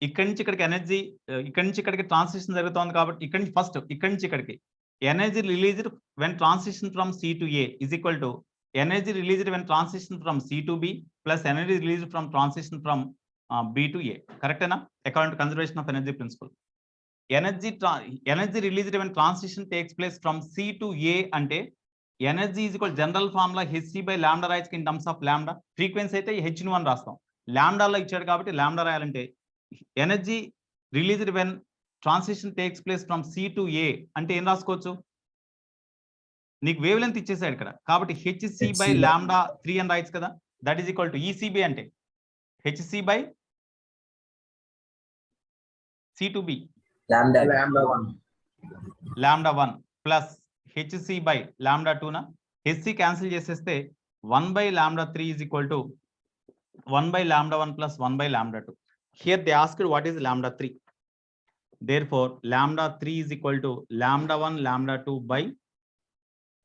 ఇక్కడి నుంచి ఇక్కడికి ఎనర్జీ, ఇక్కడి నుంచి ఇక్కడికి ట్రాన్సిషన్ జరుగుతోంది కాబట్టి ఇక్కడి నుంచి ఫస్ట్ ఇక్కడి నుంచి ఇక్కడికి energy released when transition from C to A is equal to energy released when transition from C to B plus energy released from transition from B to A. Correct ena? According to conservation of energy principle. Energy released when transition takes place from C to A ante energy is equal general formula hc by lambda రాయొచ్చు in terms of lambda. Frequency అయితే h ను అని రాస్తాం. lambda లో ఇచ్చాడు కాబట్టి lambda రాయాలంటే energy released when transition takes place from C to A అంటే ఏం రాసుకోవచ్చు? నీకు వేవ్ లెంత్ ఇచ్చేసాడు ఇక్కడ కాబట్టి హెచ్సి బై λ3 అని రాయొచ్చు కదా. That is equal to ECB అంటే HC by C to B λ1 plus HC by λ2 నా హెచ్సి క్యాన్సిల్ చేసేస్తే 1 by λ3 is equal to 1 by λ1 plus 1 by λ2. Here they asked what is λ3. Therefore, λ3 is equal to λ1 λ2 by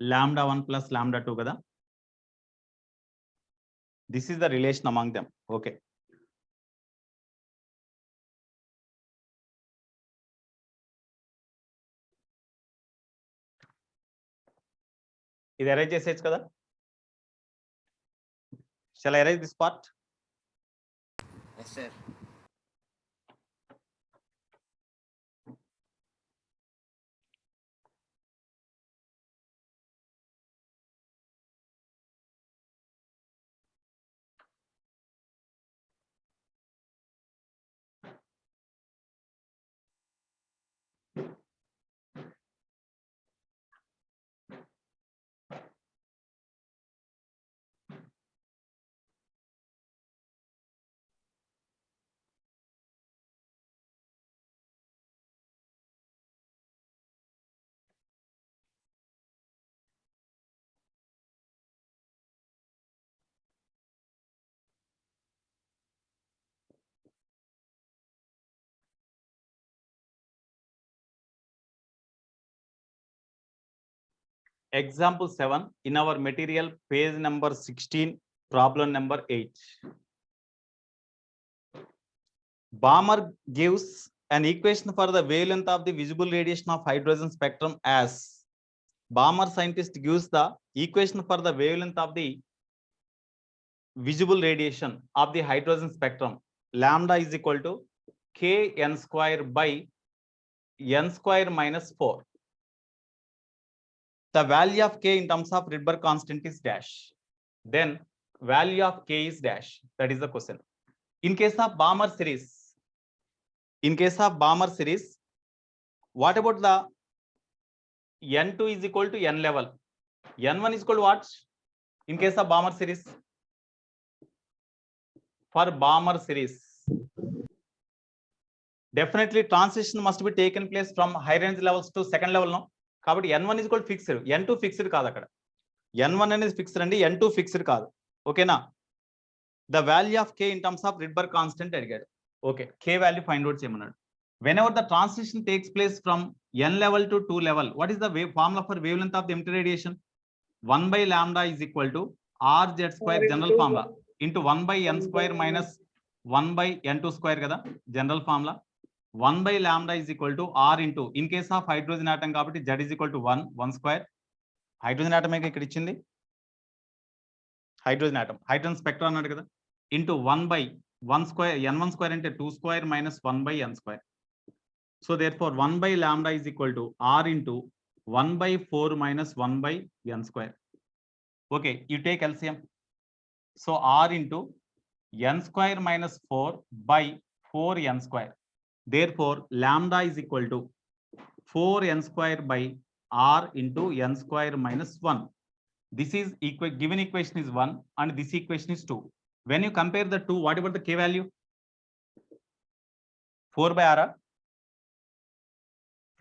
λ1 plus λ2 kada. This is the relation among them. Okay. ఇది arrange చేసేయచ్చు కదా. Shall I erase this part? Yes, sir. Example 7 in our material, page number 16, problem number 8. Balmer gives an equation for the wavelength of the visible radiation of hydrogen spectrum as Balmer scientist gives the equation for the wavelength of the visible radiation of the hydrogen spectrum. Lambda is equal to kn square by n square minus 4. The value of k in terms of Rydberg constant is dash. Then value of k is dash. That is the question. In case of Balmer series, what about the n2 is equal to n level? n1 is equal to what? In case of Balmer series, for Balmer series, definitely transition must be taken place from high range levels to second level. No, కాబట్టి n1 is equal to fixed, n2 fixed కాదు అక్కడ. n1 అనేది fixed అండి, n2 fixed కాదు. ఓకేనా? The value of k in terms of Rydberg constant అడిగాడు. Okay, k value find out చేయమన్నాడు. Whenever the transition takes place from n level to 2 level, what is the wave formula for wavelength of the emitted radiation? 1 by lambda is equal to rz square general formula into 1 by n square minus 1 by n2 square కదా general formula. 1 by lambda is equal to r into, in case of hydrogen atom కాబట్టి z is equal to 1 square. Hydrogen atom ఇక్కడ ఇచ్చింది, hydrogen atom, hydrogen spectra అన్నాడు కదా. into 1 by 1 square, n1 square into 2 square minus 1 by n square. So therefore 1 by lambda is equal to r into 1 by 4 minus 1 by n square. Okay, you take LCM. So r into n square minus 4 by 4n square. Therefore lambda is equal to 4n square by r into n square minus 1. This is given equation is 1 and this equation is 2. When you compare the two, what about the k value? 4 by r.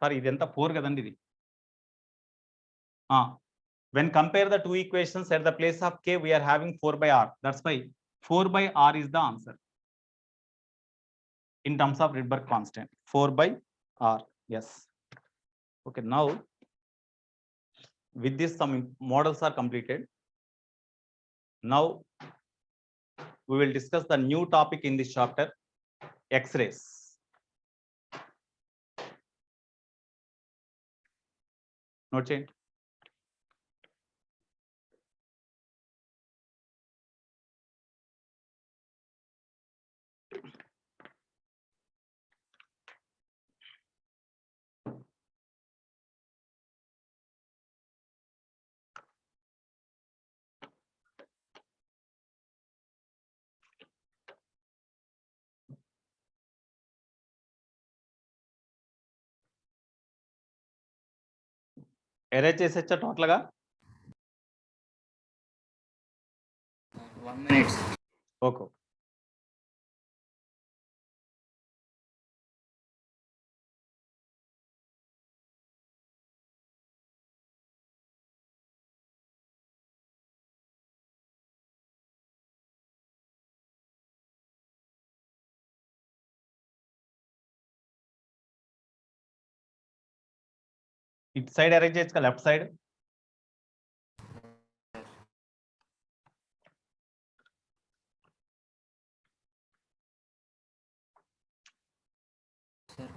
Sorry, identa 4 kadandi idi. When compare the two equations at the place of k, we are having 4 by r. That's why 4 by r is the answer in terms of Rydberg constant. 4 by r. Yes. Okay, now with this some models are completed. Now we will discuss the new topic in this chapter, X-rays. Note change. Erase చేసేచ్చా total గా? 1 minute. Okay. ఇట్ side arrange చేయొచ్చు, left side.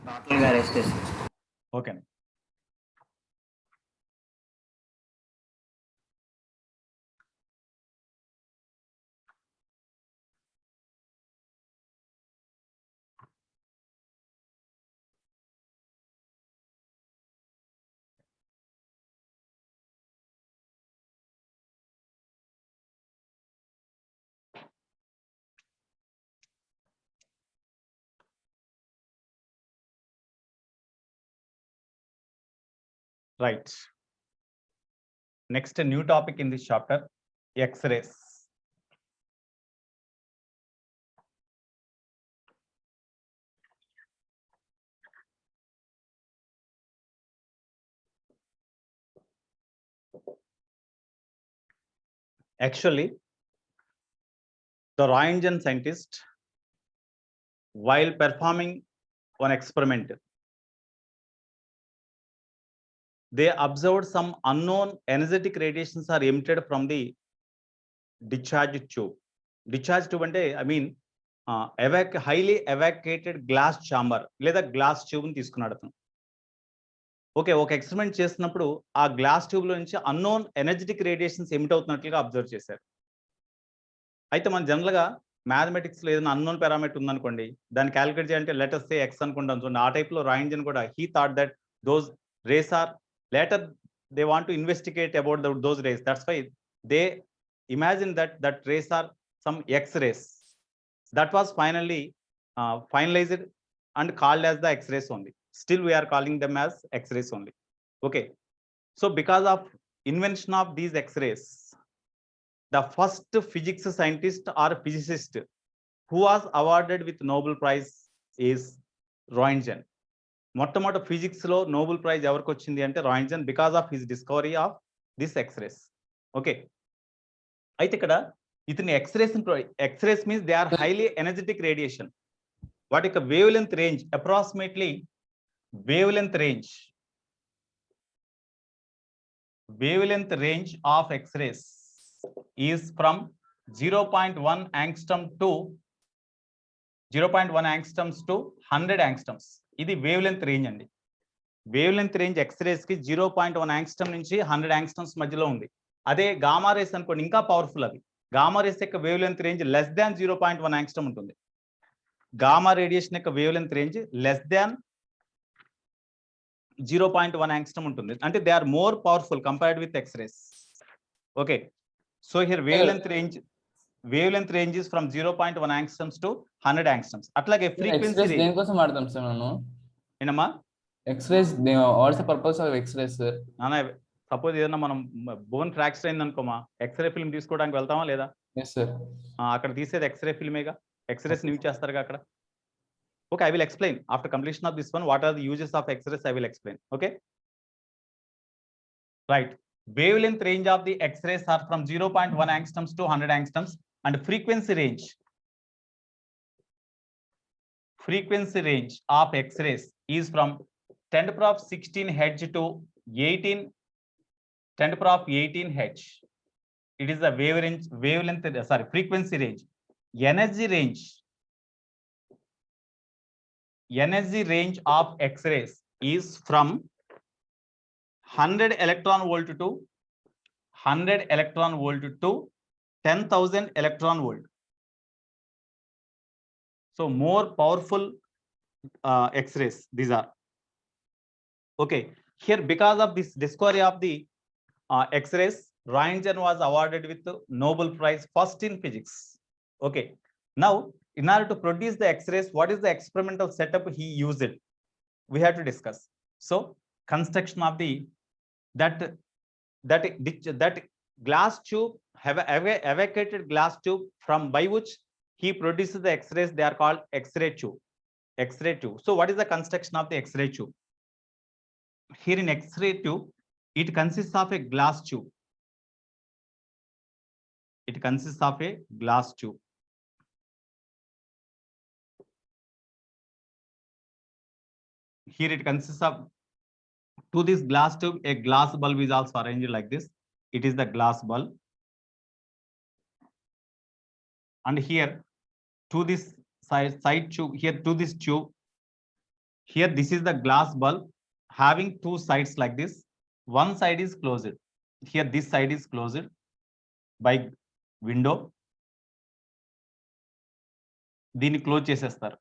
Total గా arrange చేసి. Okay. Right. Next, a new topic in this chapter, X-rays. Actually, the Roentgen scientist, while performing one experiment, they observed some unknown energetic radiations are emitted from the discharge tube. Discharge tube ante I mean highly evacuated glass chamber లేదా glass tube ని తీసుకున్నాడు అతను. Okay, ఒక experiment చేసినప్పుడు ఆ glass tube లో నుంచి unknown energetic radiations emit అవుతున్నట్లుగా అబ్జర్వ్ చేశారు. అయితే మనం జనరల్ గా మ్యాథమెటిక్స్ లో ఏదైనా అన్నోన్ పారామీటర్ ఉందనుకోండి, దాన్ని క్యాలిక్యులేట్ చేయాలంటే లెటర్స్ సే ఎక్స్ అనుకుంటాం చూడండి. ఆ టైప్ లో రాయింజన్ కూడా he thought that those rays are later they want to investigate about those rays. That's why they imagine that rays are some X-rays. That was finally finalized and called as the X-rays only. Still we are calling them as X-rays only. Okay, so because of invention of these X-rays, the first physics scientist or physicist who was awarded with Nobel Prize is Roentgen. మొట్టమొదటి physics లో Nobel prize ఎవరికి వచ్చింది అంటే Roentgen, because of his discovery of this X rays. Okay, అయితే ఇక్కడ ఇతని X rays means they are highly energetic radiation. వాటి యొక్క wavelength range approximately wavelength range of X rays is from 0.1 angstrom to 0.1 angstroms to 100 angstroms. ఇది wavelength range అండి. Wavelength range X rays కి 0.1 angstrom నుంచి 100 angstroms మధ్యలో ఉంది. అదే gamma rays అనుకోండి ఇంకా పవర్ఫుల్ అవి. గామా రేస్ యొక్క wavelength range less than 0.1 angstrom ఉంటుంది. గామా రేడియేషన్ యొక్క wavelength range less than 0.1 angstrom ఉంటుంది. అంటే they are more powerful compared with X rays. Okay, so here wavelength range is from 0.1 angstroms to 100 angstroms. అట్లాగే frequency X rays range దేనికోసం వాడతాం sir మనం? ఏంటమ్మా X rays what's the purpose of X rays sir? నాన్న, suppose ఏదన్నా మనం బోన్ ఫ్రాక్చర్ అయింది అనుకోమా, x ray film తీసుకోవడానికి వెళ్తామా లేదా? Yes sir. అక్కడ తీసేది ఎక్స్రే ఫిల్మేగా, ఎక్స్రేస్ యూజ్ చేస్తారుగా అక్కడ. Okay, I will explain after completion of this one what are the uses of x-rays. I will explain. Okay, right. Wavelength range of the X-rays are from 0.1 angstroms to 100 angstroms, and frequency range of X-rays is from 10 to the power of 16 Hz to 10 to the power of 18 Hz. It is the frequency range. Energy range of X-rays is from 100 electron volt to 10,000 electron volt. So more powerful X-rays these are. Okay, here because of this discovery of the X-rays, Roentgen was awarded with the Nobel Prize first in physics. Okay, now in order to produce the X-rays, what is the experimental setup he used? We have to discuss. So construction of the that glass tube, have evacuated glass tube from by which he produces the X-rays, they are called X-ray tube. So what is the construction of the X-ray tube? Here in X-ray tube, it consists of a glass tube. Here it consists of, to this glass tube, a glass bulb is also arranged like this. It is the glass bulb. And here to this side tube, here to this tube, here this is the glass bulb having two sides like this. One side is closed. Here this side is closed by window. దీన్ని close చేసేస్తారు.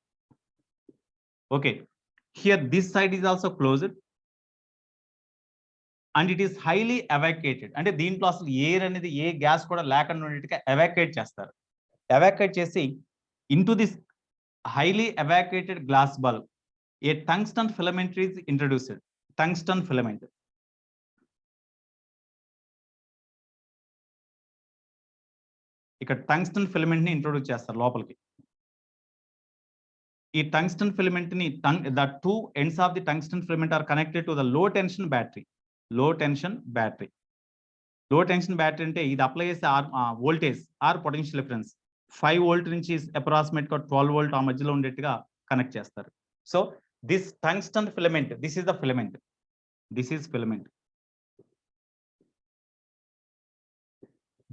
Okay, here this side is also closed. And it is highly evacuated. అంటే దీంట్లో అసలు air అనేది ఏ gas కూడా లేకుండా ఉండేట్టుగా evacuate చేస్తారు. Evacuate చేసి into this highly evacuated glass bulb, a tungsten filament is introduced. Tungsten filament. ఇక్కడ టంగ్స్టన్ ఫిలమెంట్ ని ఇంట్రొడ్యూస్ చేస్తారు లోపలికి. ఈ టంగ్స్టన్ ఫిలమెంట్ ని the two ends of the tungsten filament are connected to the low tension battery. Low tension battery అంటే ఇది apply చేసే voltage or potential difference 5 volt నుంచి అప్రాక్సిమేట్ గా 12 వోల్ట్ ఆ మధ్యలో ఉండేట్టుగా కనెక్ట్ చేస్తారు. So this tungsten filament, this is the filament.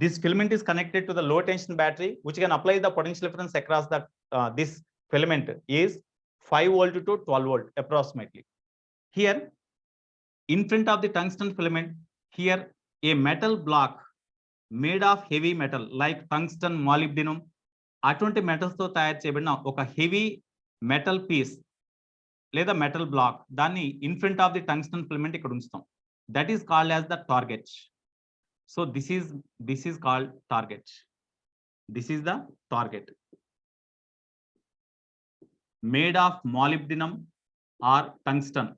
This filament is connected to the low tension battery, which can apply the potential difference across the this filament is 5 volt to 12 volt approximately. Here in front of the tungsten filament, here a metal block made of heavy metal like tungsten, molybdenum, అటువంటి metals తో తయారు చేయబడిన ఒక heavy metal piece లేదా metal block, దాన్ని in front of the tungsten filament ఇక్కడ ఉంచుతాం. That is called as the target. So this is called target. This is the target made of molybdenum or tungsten.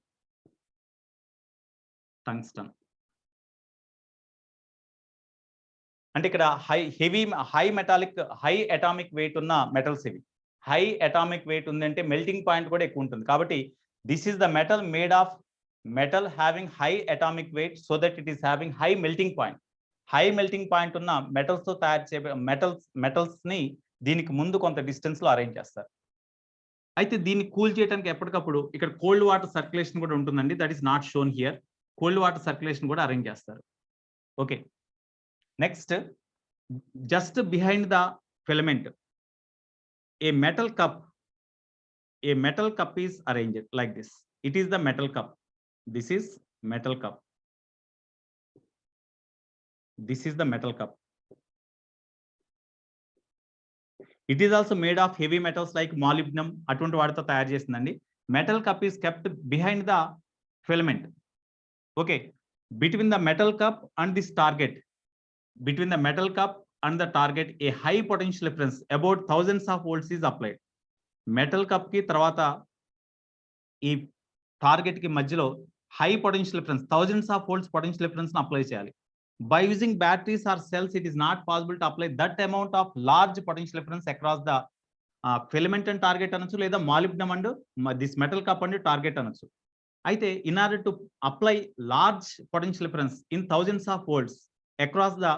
అంటే ఇక్కడ high atomic weight ఉన్న metals ఇవి. High atomic weight ఉందంటే melting point కూడా ఎక్కువ ఉంటుంది. కాబట్టి this is the metal made of metal having high atomic weight so that it is having high melting point. High melting point ఉన్న metals తో తయారు చే మెటల్స్ ని దీనికి ముందు కొంత డిస్టెన్స్ లో అరేంజ్ చేస్తారు. అయితే దీన్ని కూల్ చేయడానికి ఎప్పటికప్పుడు ఇక్కడ కోల్డ్ వాటర్ సర్క్యులేషన్ కూడా ఉంటుందండి. That is not shown here. Cold water circulation కూడా అరేంజ్ చేస్తారు. Okay, next just behind the filament a metal cup is arranged like this. It is the metal cup. This is metal cup. This is the metal cup. It is also made of heavy metals like molybdenum, అటువంటి వాటితో తయారు చేసిందండి. Metal cup is kept behind the filament. Okay, between the metal cup and this target, between the metal cup and the target A high potential difference about thousands of volts is applied. Metal cup కి తర్వాత ఈ target కి మధ్యలో high potential difference thousands of volts potential difference apply చేయాలి. By using batteries or cells, it is not possible to apply that amount of large potential difference across the filament and target అనొచ్చు, లేదా molybdenum and this metal cup and target అనొచ్చు. అయితే in order to apply large potential difference in thousands of volts across the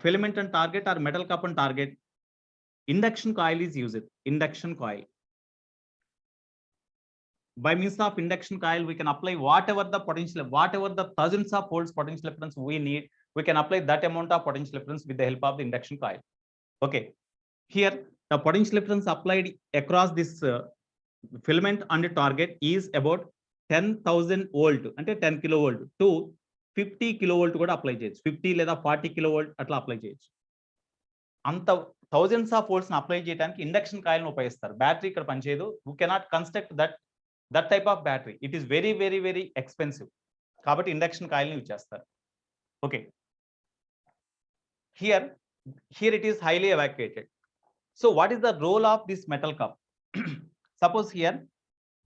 filament and target or metal cup and target, induction coil is used. Induction coil. By means of induction coil, we can apply whatever the thousands of volts potential difference we need. We can apply that amount of potential difference with the help of the induction coil. Okay, here the potential difference applied across this filament and target is about 10,000 volt అంటే 10 kilovolt to 50 kilovolt కూడా apply చేయొచ్చు. 50 లేదా 40 kilovolt అట్లా apply చేయొచ్చు. అంత thousands of volts apply చేయడానికి induction coil ని ఉపయోగిస్తారు. బ్యాటరీ ఇక్కడ పనిచేయదు. You cannot construct that type of battery. It is very very very expensive. కాబట్టి ఇండక్షన్ కాయిల్ ని యూజ్ చేస్తారు. Okay, here it is highly evacuated. So what is the role of this metal cup? Suppose here,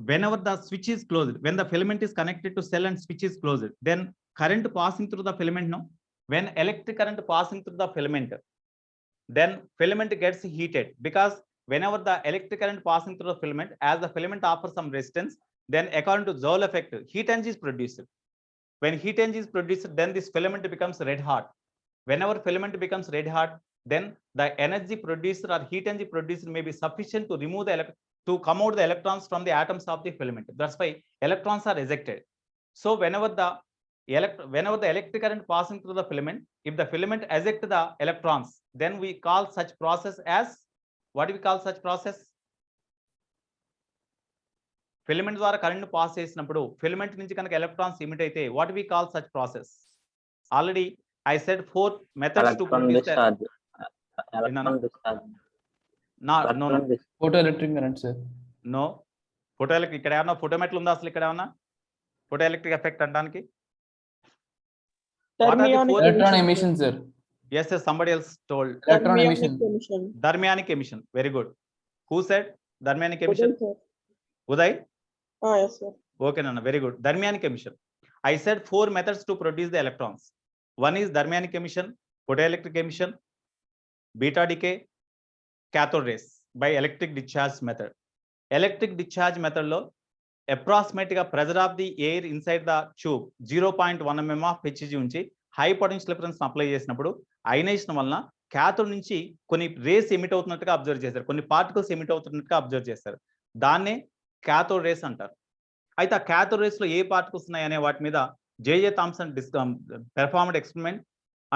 whenever the switch is closed, when the filament is connected to cell and switch is closed, then current passing through the filament, no? When electric current passing through the filament, then filament gets heated, because whenever the electric current passing through the filament, as the filament offers some resistance, then according to Joule effect, heat energy is produced. When heat energy is produced, then this filament becomes red hot. Whenever filament becomes red hot, then the energy produced or heat energy produced may be sufficient to remove to come out the electrons from the atoms of the filament. That's why electrons are ejected. So whenever the electric current passing through the filament, if the filament eject the electrons, then we call such process as, what do we call such process? Filament ద్వారా current pass చేసినప్పుడు filament నుంచి కనుక electrons emit అయితే, what we call such process? Already I said 4 methods to produce that. No. Photo electric current sir. No. Photo electric ఇక్కడ ఏమన్నా ఫోటోమెట్లు ఉందా అసలు? ఇక్కడ ఏమన్నా ఫోటో ఎలక్ట్రిక్ ఎఫెక్ట్ అనడానికి? Electron emission sir. Yes, somebody else told. Electron emission. Thermionic emission. Very good. Who said thermionic emission? Uday? Yes sir. Okay, Nana, very good. Thermionic emission. I said 4 methods to produce the electrons. One is thermionic emission, photoelectric emission, beta decay, cathode rays by electric discharge method. Electric discharge method lo approximate ga pressure of the air inside the tube 0.1 mm of Hg unchi high potential difference apply చేసినప్పుడు ionisation వలన cathode నుంచి కొన్ని race emit అవుతున్నట్టుగా observe చేశారు, కొన్ని particles emit అవుతున్నట్టుగా observe చేశారు. దాన్నే cathode race అంటారు. అయితే ఆ క్యాథోడ్ రేస్ లో ఏ పార్టికల్స్ ఉన్నాయి అనే వాటి మీద J.J. Thomson performed experiment,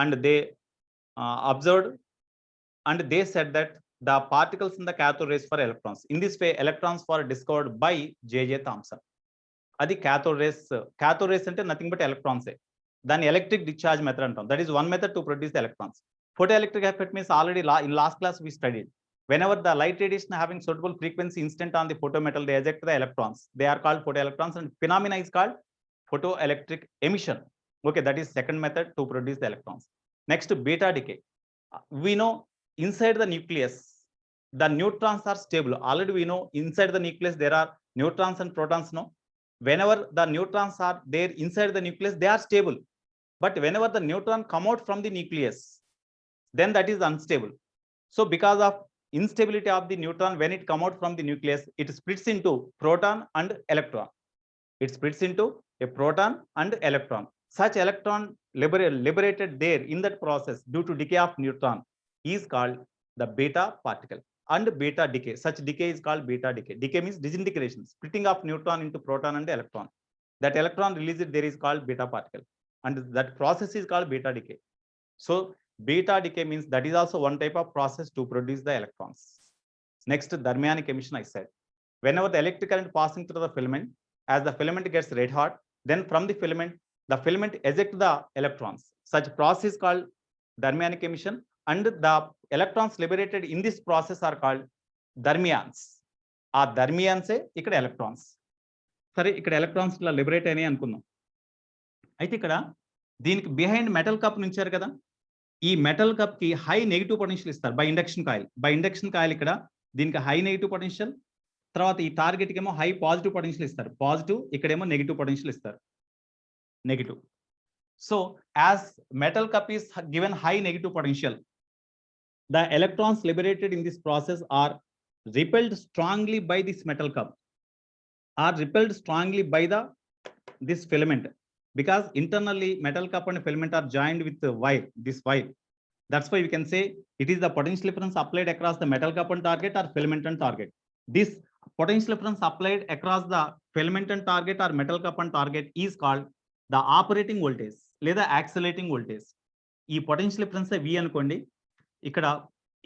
and they observed, and they said that the particles in the cathode rays for electrons. In this way, electrons were discovered by J.J. Thomson. Adi cathode rays. Cathode rays ante nothing but electrons. Then electric discharge method antam. That is one method to produce the electrons. Photoelectric effect means already in last class we studied. Whenever the light radiation having suitable frequency instant on the photometal, they eject the electrons. They are called photoelectrons, and phenomena is called photoelectric emission. Okay, that is second method to produce the electrons. Next, beta decay. We know inside the nucleus the neutrons are stable. Already we know inside the nucleus there are neutrons and protons. No, whenever the neutrons are there inside the nucleus, they are stable. But whenever the neutron come out from the nucleus, then that is unstable. So because of instability of the neutron, when it come out from the nucleus, it splits into proton and electron. It splits into a proton and electron. Such electron liberated there in that process due to decay of neutron is called the beta particle and beta decay. Such decay is called beta decay. Decay means disintegration, splitting of neutron into proton and electron. That electron released there is called beta particle, and that process is called beta decay. So beta decay means that is also one type of process to produce the electrons. Next, thermionic emission I said. Whenever the electric current passing through the filament, as the filament gets red hot, then from the filament eject the electrons. Such process is called thermionic emission, and the electrons liberated in this process are called thermions. ఆ థర్మియాన్సే ఇక్కడ electrons. సరే, ఇక్కడ electrons ఇలా liberate అయినాయి అనుకుందాం. అయితే ఇక్కడ దీనికి బిహైండ్ మెటల్ కప్ నుంచారు కదా, ఈ మెటల్ కప్ కి హై నెగిటివ్ పొటెన్షియల్ ఇస్తారు by induction coil. By induction coil ఇక్కడ దీనికి హై నెగిటివ్ పొటెన్షియల్, తర్వాత ఈ టార్గెట్ కి ఏమో హై పాజిటివ్ పొటెన్షియల్ ఇస్తారు. పాజిటివ్, ఇక్కడేమో నెగిటివ్ పొటెన్షియల్ ఇస్తారు, negative. So as metal cup is given high negative potential, the electrons liberated in this process are repelled strongly by this metal cup, are repelled strongly by this filament, because internally metal cup and filament are joined with the wire, this wire. That's why we can say it is the potential difference applied across the metal cup and target or filament and target. This potential difference applied across the filament and target or metal cup and target is called the operating voltage లేదా accelerating voltage. ఈ potential difference V అనుకోండి, ఇక్కడ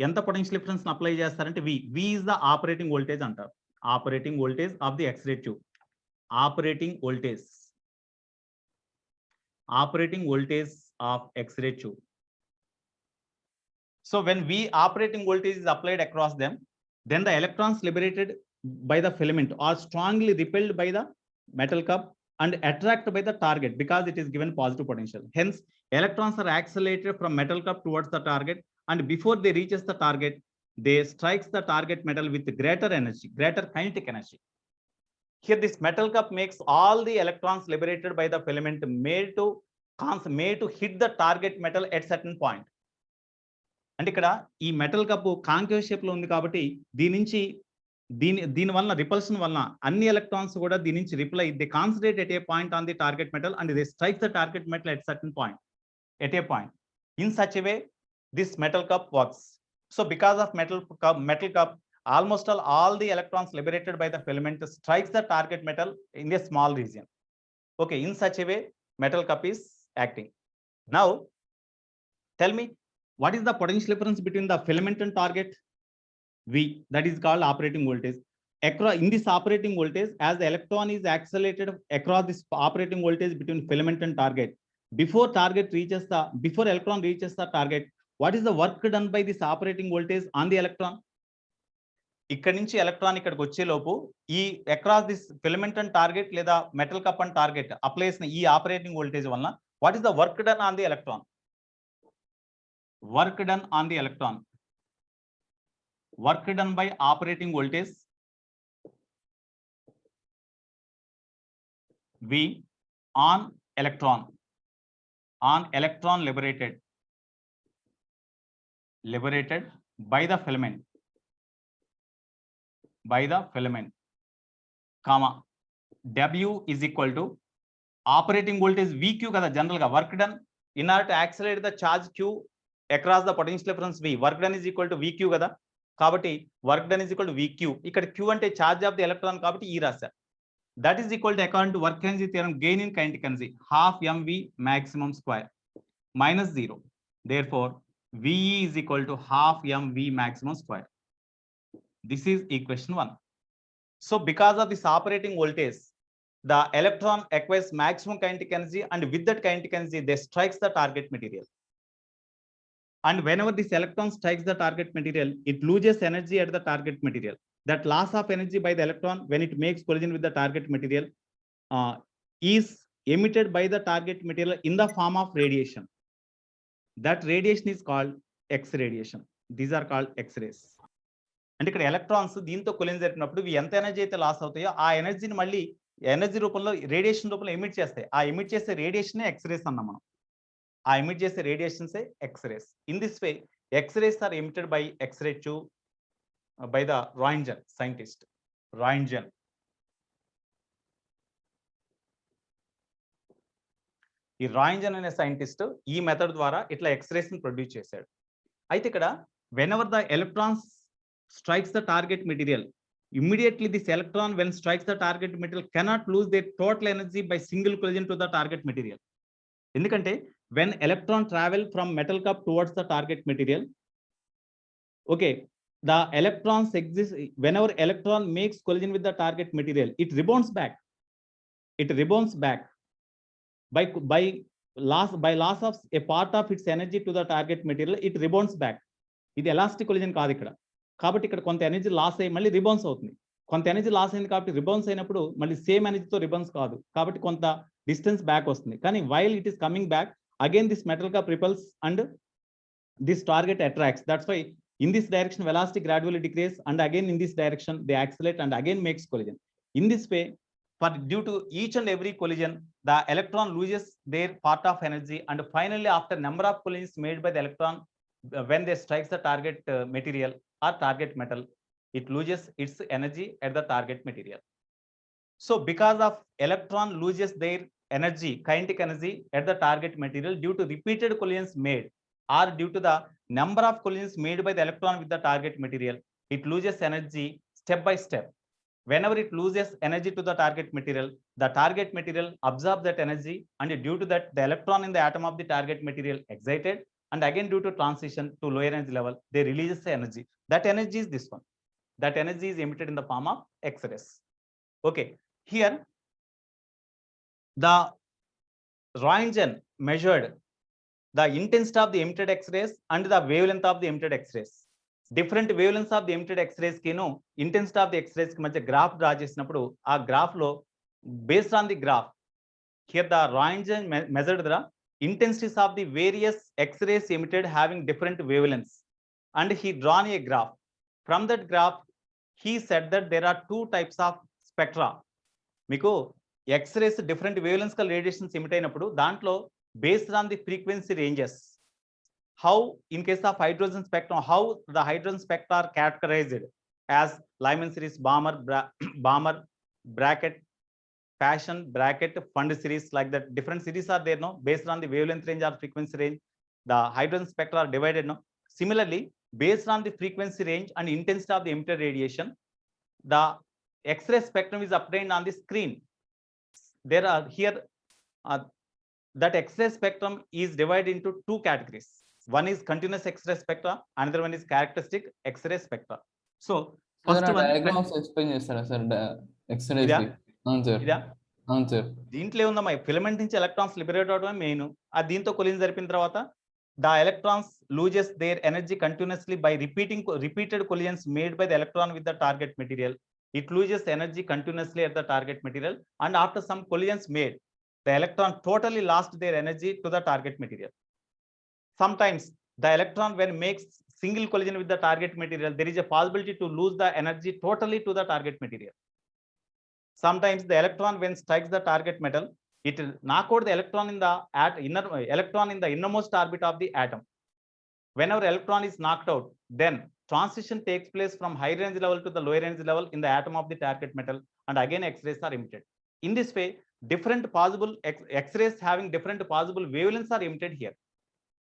ఎంత potential difference apply చేస్తారంటే V is the operating voltage అంటారు. Operating voltage of the X ray tube, operating voltage of X ray tube. So when V operating voltage is applied across them, then the electrons liberated by the filament are strongly repelled by the metal cup and attracted by the target because it is given positive potential. Hence, electrons are accelerated from metal cup towards the target, and before they reaches the target, they strikes the target metal with greater energy, greater kinetic energy. Here, this metal cup makes all the electrons liberated by the filament made to hit the target metal at certain point. అంటే ఇక్కడ ఈ metal cup concave shape లో ఉంది కాబట్టి దీని వల్ల repulsion వల్ల అన్ని ఎలక్ట్రాన్స్ కూడా దీని నుంచి reply they concentrate at a point on the target metal and they strike the target metal at certain point, at a point. In such a way this metal cup works. So because of metal cup, almost all the electrons liberated by the filament strikes the target metal in a small region. Okay, in such a way metal cup is acting. Now tell me, what is the potential difference between the filament and target? V, that is called operating voltage. In this operating voltage, as the electron is accelerated across this operating voltage between filament and target, before electron reaches the target, what is the work done by this operating voltage on the electron? ఇక్కడ నుంచి electron ఇక్కడికి వచ్చే లోపు ఈ across this filament and target లేదా metal cup and target apply చేసిన ఈ operating voltage వలన what is the work done on the electron? Work done on the electron, work done by operating voltage V on electron liberated by the filament, comma W is equal to operating voltage VQ kada general ga work done in order to accelerate the charge Q across the potential difference V, work done is equal to VQ kada, kabatti work done is equal to VQ. ikkada Q ante charge of the electron kabatti E rasa, that is equal to, according to work energy theorem, gain in kinetic energy half mv maximum square minus 0. Therefore VE is equal to half mv maximum square. This is equation 1. So because of this operating voltage, the electron acquires maximum kinetic energy, and with that kinetic energy they strikes the target material. And whenever this electron strikes the target material, it loses energy at the target material. That loss of energy by the electron when it makes collision with the target material is emitted by the target material in the form of radiation. That radiation is called X radiation. These are called X-rays. అంటే ఇక్కడ electrons దీంతో Colin జరిపినప్పుడు ఎంత energy అయితే loss అవుతాయో ఆ ఎనర్జీని మళ్ళీ ఎనర్జీ రూపంలో రేడియేషన్ రూపంలో ఎమిట్ చేస్తాయి. ఆ ఎమిట్ చేసే రేడియేషనే ఎక్స్రేస్ అన్నాం మనం. ఆ ఎమిట్ చేసే రేడియేషన్సే X rays. In this way X rays are emitted by X ray tube by the Roentgen scientist. Roentgen. ఈ రాయింజన్ అనే సైంటిస్ట్ ఈ మెథడ్ ద్వారా ఇట్లా ఎక్స్రేస్ ని ప్రొడ్యూస్ చేశాడు. అయితే ఇక్కడ whenever the electrons strikes the target material, immediately this electron when strikes the target material cannot lose their total energy by single collision to the target material. ఎందుకంటే when electron travel from metal cup towards the target material, okay, the electrons exist whenever electron makes collision with the target material, it rebounds back. It rebounds back by by loss of a part of its energy to the target material, it rebounds back. ఇది elastic collision కాదు ఇక్కడ. కాబట్టి ఇక్కడ కొంత energy loss అయ్యి మళ్ళీ rebounds అవుతుంది. కొంత ఎనర్జీ లాస్ అయింది కాబట్టి రిబౌన్స్ అయినప్పుడు మళ్ళీ సేమ్ ఎనర్జీతో రిబౌన్స్ కాదు, కాబట్టి కొంత డిస్టెన్స్ బ్యాక్ వస్తుంది. కానీ while it is coming back, again this metal cup repulse and this target attracts. That's why in this direction velocity gradually decreases, and again in this direction they accelerate and again makes collision. In this way, for due to each and every collision, the electron loses their part of energy, and finally after number of collisions made by the electron, when they strikes the target material or target metal, it loses its energy at the target material. So because of electron loses their energy, kinetic energy at the target material due to repeated collisions made, or due to the number of collisions made by the electron with the target material, it loses energy step by step. Whenever it loses energy to the target material absorbs that energy, and due to that the electron in the atom of the target material excited, and again due to transition to lower energy level, they releases the energy. That energy is this one. That energy is emitted in the form of X-rays. Okay, here the Roentgen measured the intensity of the emitted X-rays and the wavelength of the emitted X-rays. Different wavelengths of the emitted X-rays ki no intensity of the X-rays ki madhya graph draw chesinappudu aa graph lo based on the graph, here the Roentgen measured the intensities of the various X-rays emitted having different wavelengths, and he drawn a graph. From that graph he said that there are two types of spectra. Meeku X-rays different wavelengths kal radiations emit అయినప్పుడు దాంట్లో based on the frequency ranges, how in case of hydrogen spectrum, how the hydrogen spectra are categorized as Lyman series, Balmer bracket, Paschen bracket, Fund series, like that different series are there, no, based on the wavelength range or frequency range, the hydrogen spectra are divided, no. Similarly, based on the frequency range and intensity of the emitted radiation, the X-ray spectrum is obtained on the screen. There are here that X-ray spectrum is divided into two categories. One is continuous X-ray spectra, another one is characteristic X-ray spectra. So first one diagrams explain చేస్తారా sir X-rays కి? అవును sir, ఇదా అవును sir. దీంట్లో ఏముందమ్మా, filament నుంచి electrons liberate అవడమే main. ఆ దీంతో కొలిజన్ జరిపిన తర్వాత the electrons loses their energy continuously by repeated collisions made by the electron with the target material. It loses energy continuously at the target material, and after some collisions made, the electron totally lost their energy to the target material. Sometimes the electron when makes single collision with the target material, there is a possibility to lose the energy totally to the target material. Sometimes the electron when strikes the target metal, it will knock out the electron in the innermost orbit of the atom. Whenever electron is knocked out, then transition takes place from high range level to the lower range level in the atom of the target metal, and again X-rays are emitted. In this way, different possible X-rays having different possible wavelengths are emitted here.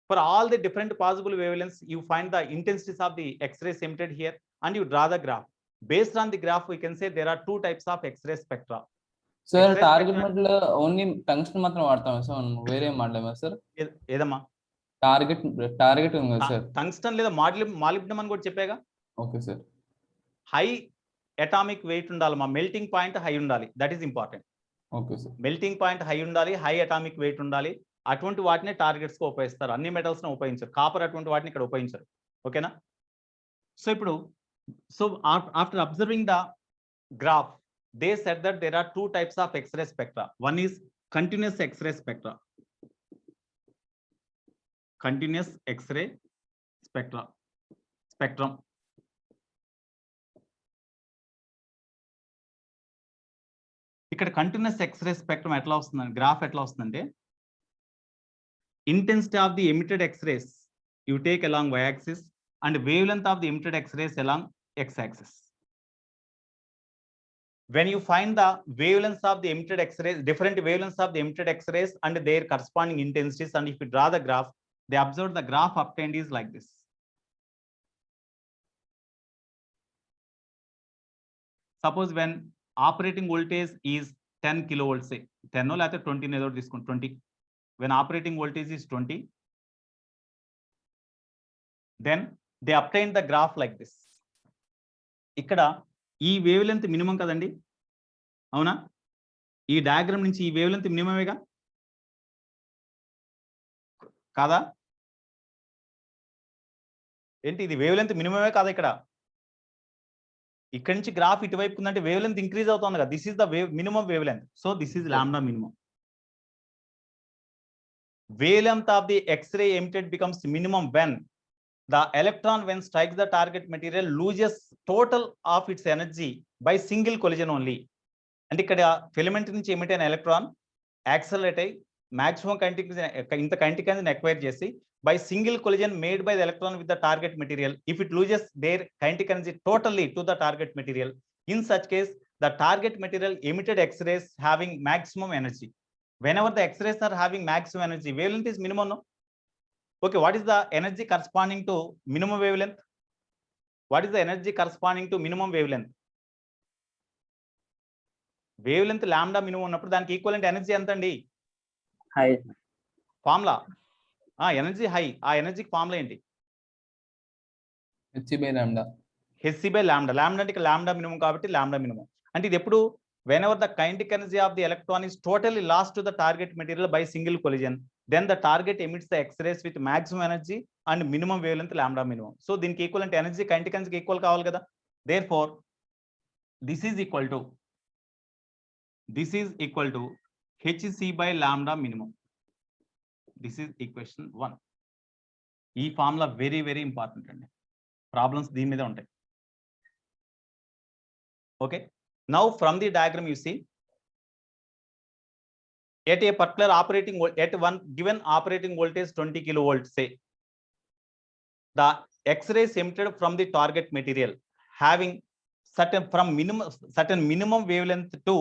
For all the different possible wavelengths, you find the intensities of the X-rays emitted here, and you draw the graph. Based on the graph, we can say there are two types of X-ray spectra. Sir target metal only tungsten మాత్రం వాడతాం sir, మనం వేరే మాట్లాడమా sir? ఏదమ్మా target ఉంది కదా sir? Tungsten లేదా molybdenum అని కూడా చెప్పాగా. Okay sir. High atomic weight ఉండాలమ్మా, మెల్టింగ్ పాయింట్ హై ఉండాలి, that is important. Okay sir. Melting point high ఉండాలి, హై అటామిక్ వెయిట్ ఉండాలి. అటువంటి వాటిని టార్గెట్స్ గా ఉపయోగిస్తారు, అన్ని మెటల్స్ ని ఉపయోగించారు. కాపర్ అటువంటి వాటిని ఇక్కడ ఉపయోగించారు. ఓకేనా? సో ఇప్పుడు after observing the graph, they said that there are two types of X-ray spectra. One is continuous X-ray spectra. Continuous X-ray spectrum. ఇక్కడ కంటిన్యూస్ ఎక్స్రే స్పెక్ట్రమ్ ఎట్లా వస్తుందండి, గ్రాఫ్ ఎట్లా వస్తుందంటే, intensity of the emitted X-rays you take along y-axis and wavelength of the emitted X-rays along x-axis. When you find the wavelengths of the emitted X-rays, different wavelengths of the emitted X-rays and their corresponding intensities, and if you draw the graph, they observe the graph obtained is like this. Suppose when operating voltage is 10 kilovolts, say 10 or 20 ఏదో తీసుకోండి, 20. When operating voltage is 20, then they obtain the graph like this. ఇక్కడ ఈ wavelength minimum కదండి, అవునా? ఈ diagram నుంచి ఈ wave length మినిమమేగా. కాదా? ఏంటి ఇది వేవ్ లెంత్ మినిమమే కాదా? ఇక్కడ నుంచి గ్రాఫ్ ఇటువైపు ఉందంటే వేవ్ లెంత్ ఇంక్రీజ్ అవుతుంది కదా. This is the wave minimum wavelength. So this is lambda minimum. Wavelength of the x-ray emitted becomes minimum when the electron when strikes the target material loses total of its energy by single collision only. అంటే ఇక్కడ filament నుంచి emit అయిన electron accelerate అయ్యి maximum ఇంత kinetic ఎనర్జీని acquire చేసి by single collision made by the electron with the target material, if it loses their kinetic energy totally to the target material, in such case the target material emitted X-rays having maximum energy. Whenever the X-rays are having maximum energy, wavelength is minimum, no? Okay, what is the energy corresponding to minimum wavelength? What is the energy corresponding to minimum wavelength? Wavelength lambda minimum ఉన్నప్పుడు దానికి equivalent energy ఎంత అండి? High formula energy high. ఆ ఎనర్జీకి formula ఏంటి? hc/λ. hc/λ. Lambda అంటే lambda minimum కాబట్టి lambda minimum. అంటే ఇది ఎప్పుడు whenever the kinetic energy of the electron is totally lost to the target material by single collision, then the target emits the X-rays with maximum energy and minimum wavelength lambda minimum. So దీనికి equivalent energy kinetic energy equal కావాలి కదా. Therefore this is equal to hc/λ minimum. This is equation 1. ఈ formula very very important అండి. Problems దీని మీద ఉంటాయి. Okay, now from the diagram you see at a particular operating at one given operating voltage 20 kilovolts, say the X-rays emitted from the target material having certain minimum wavelength to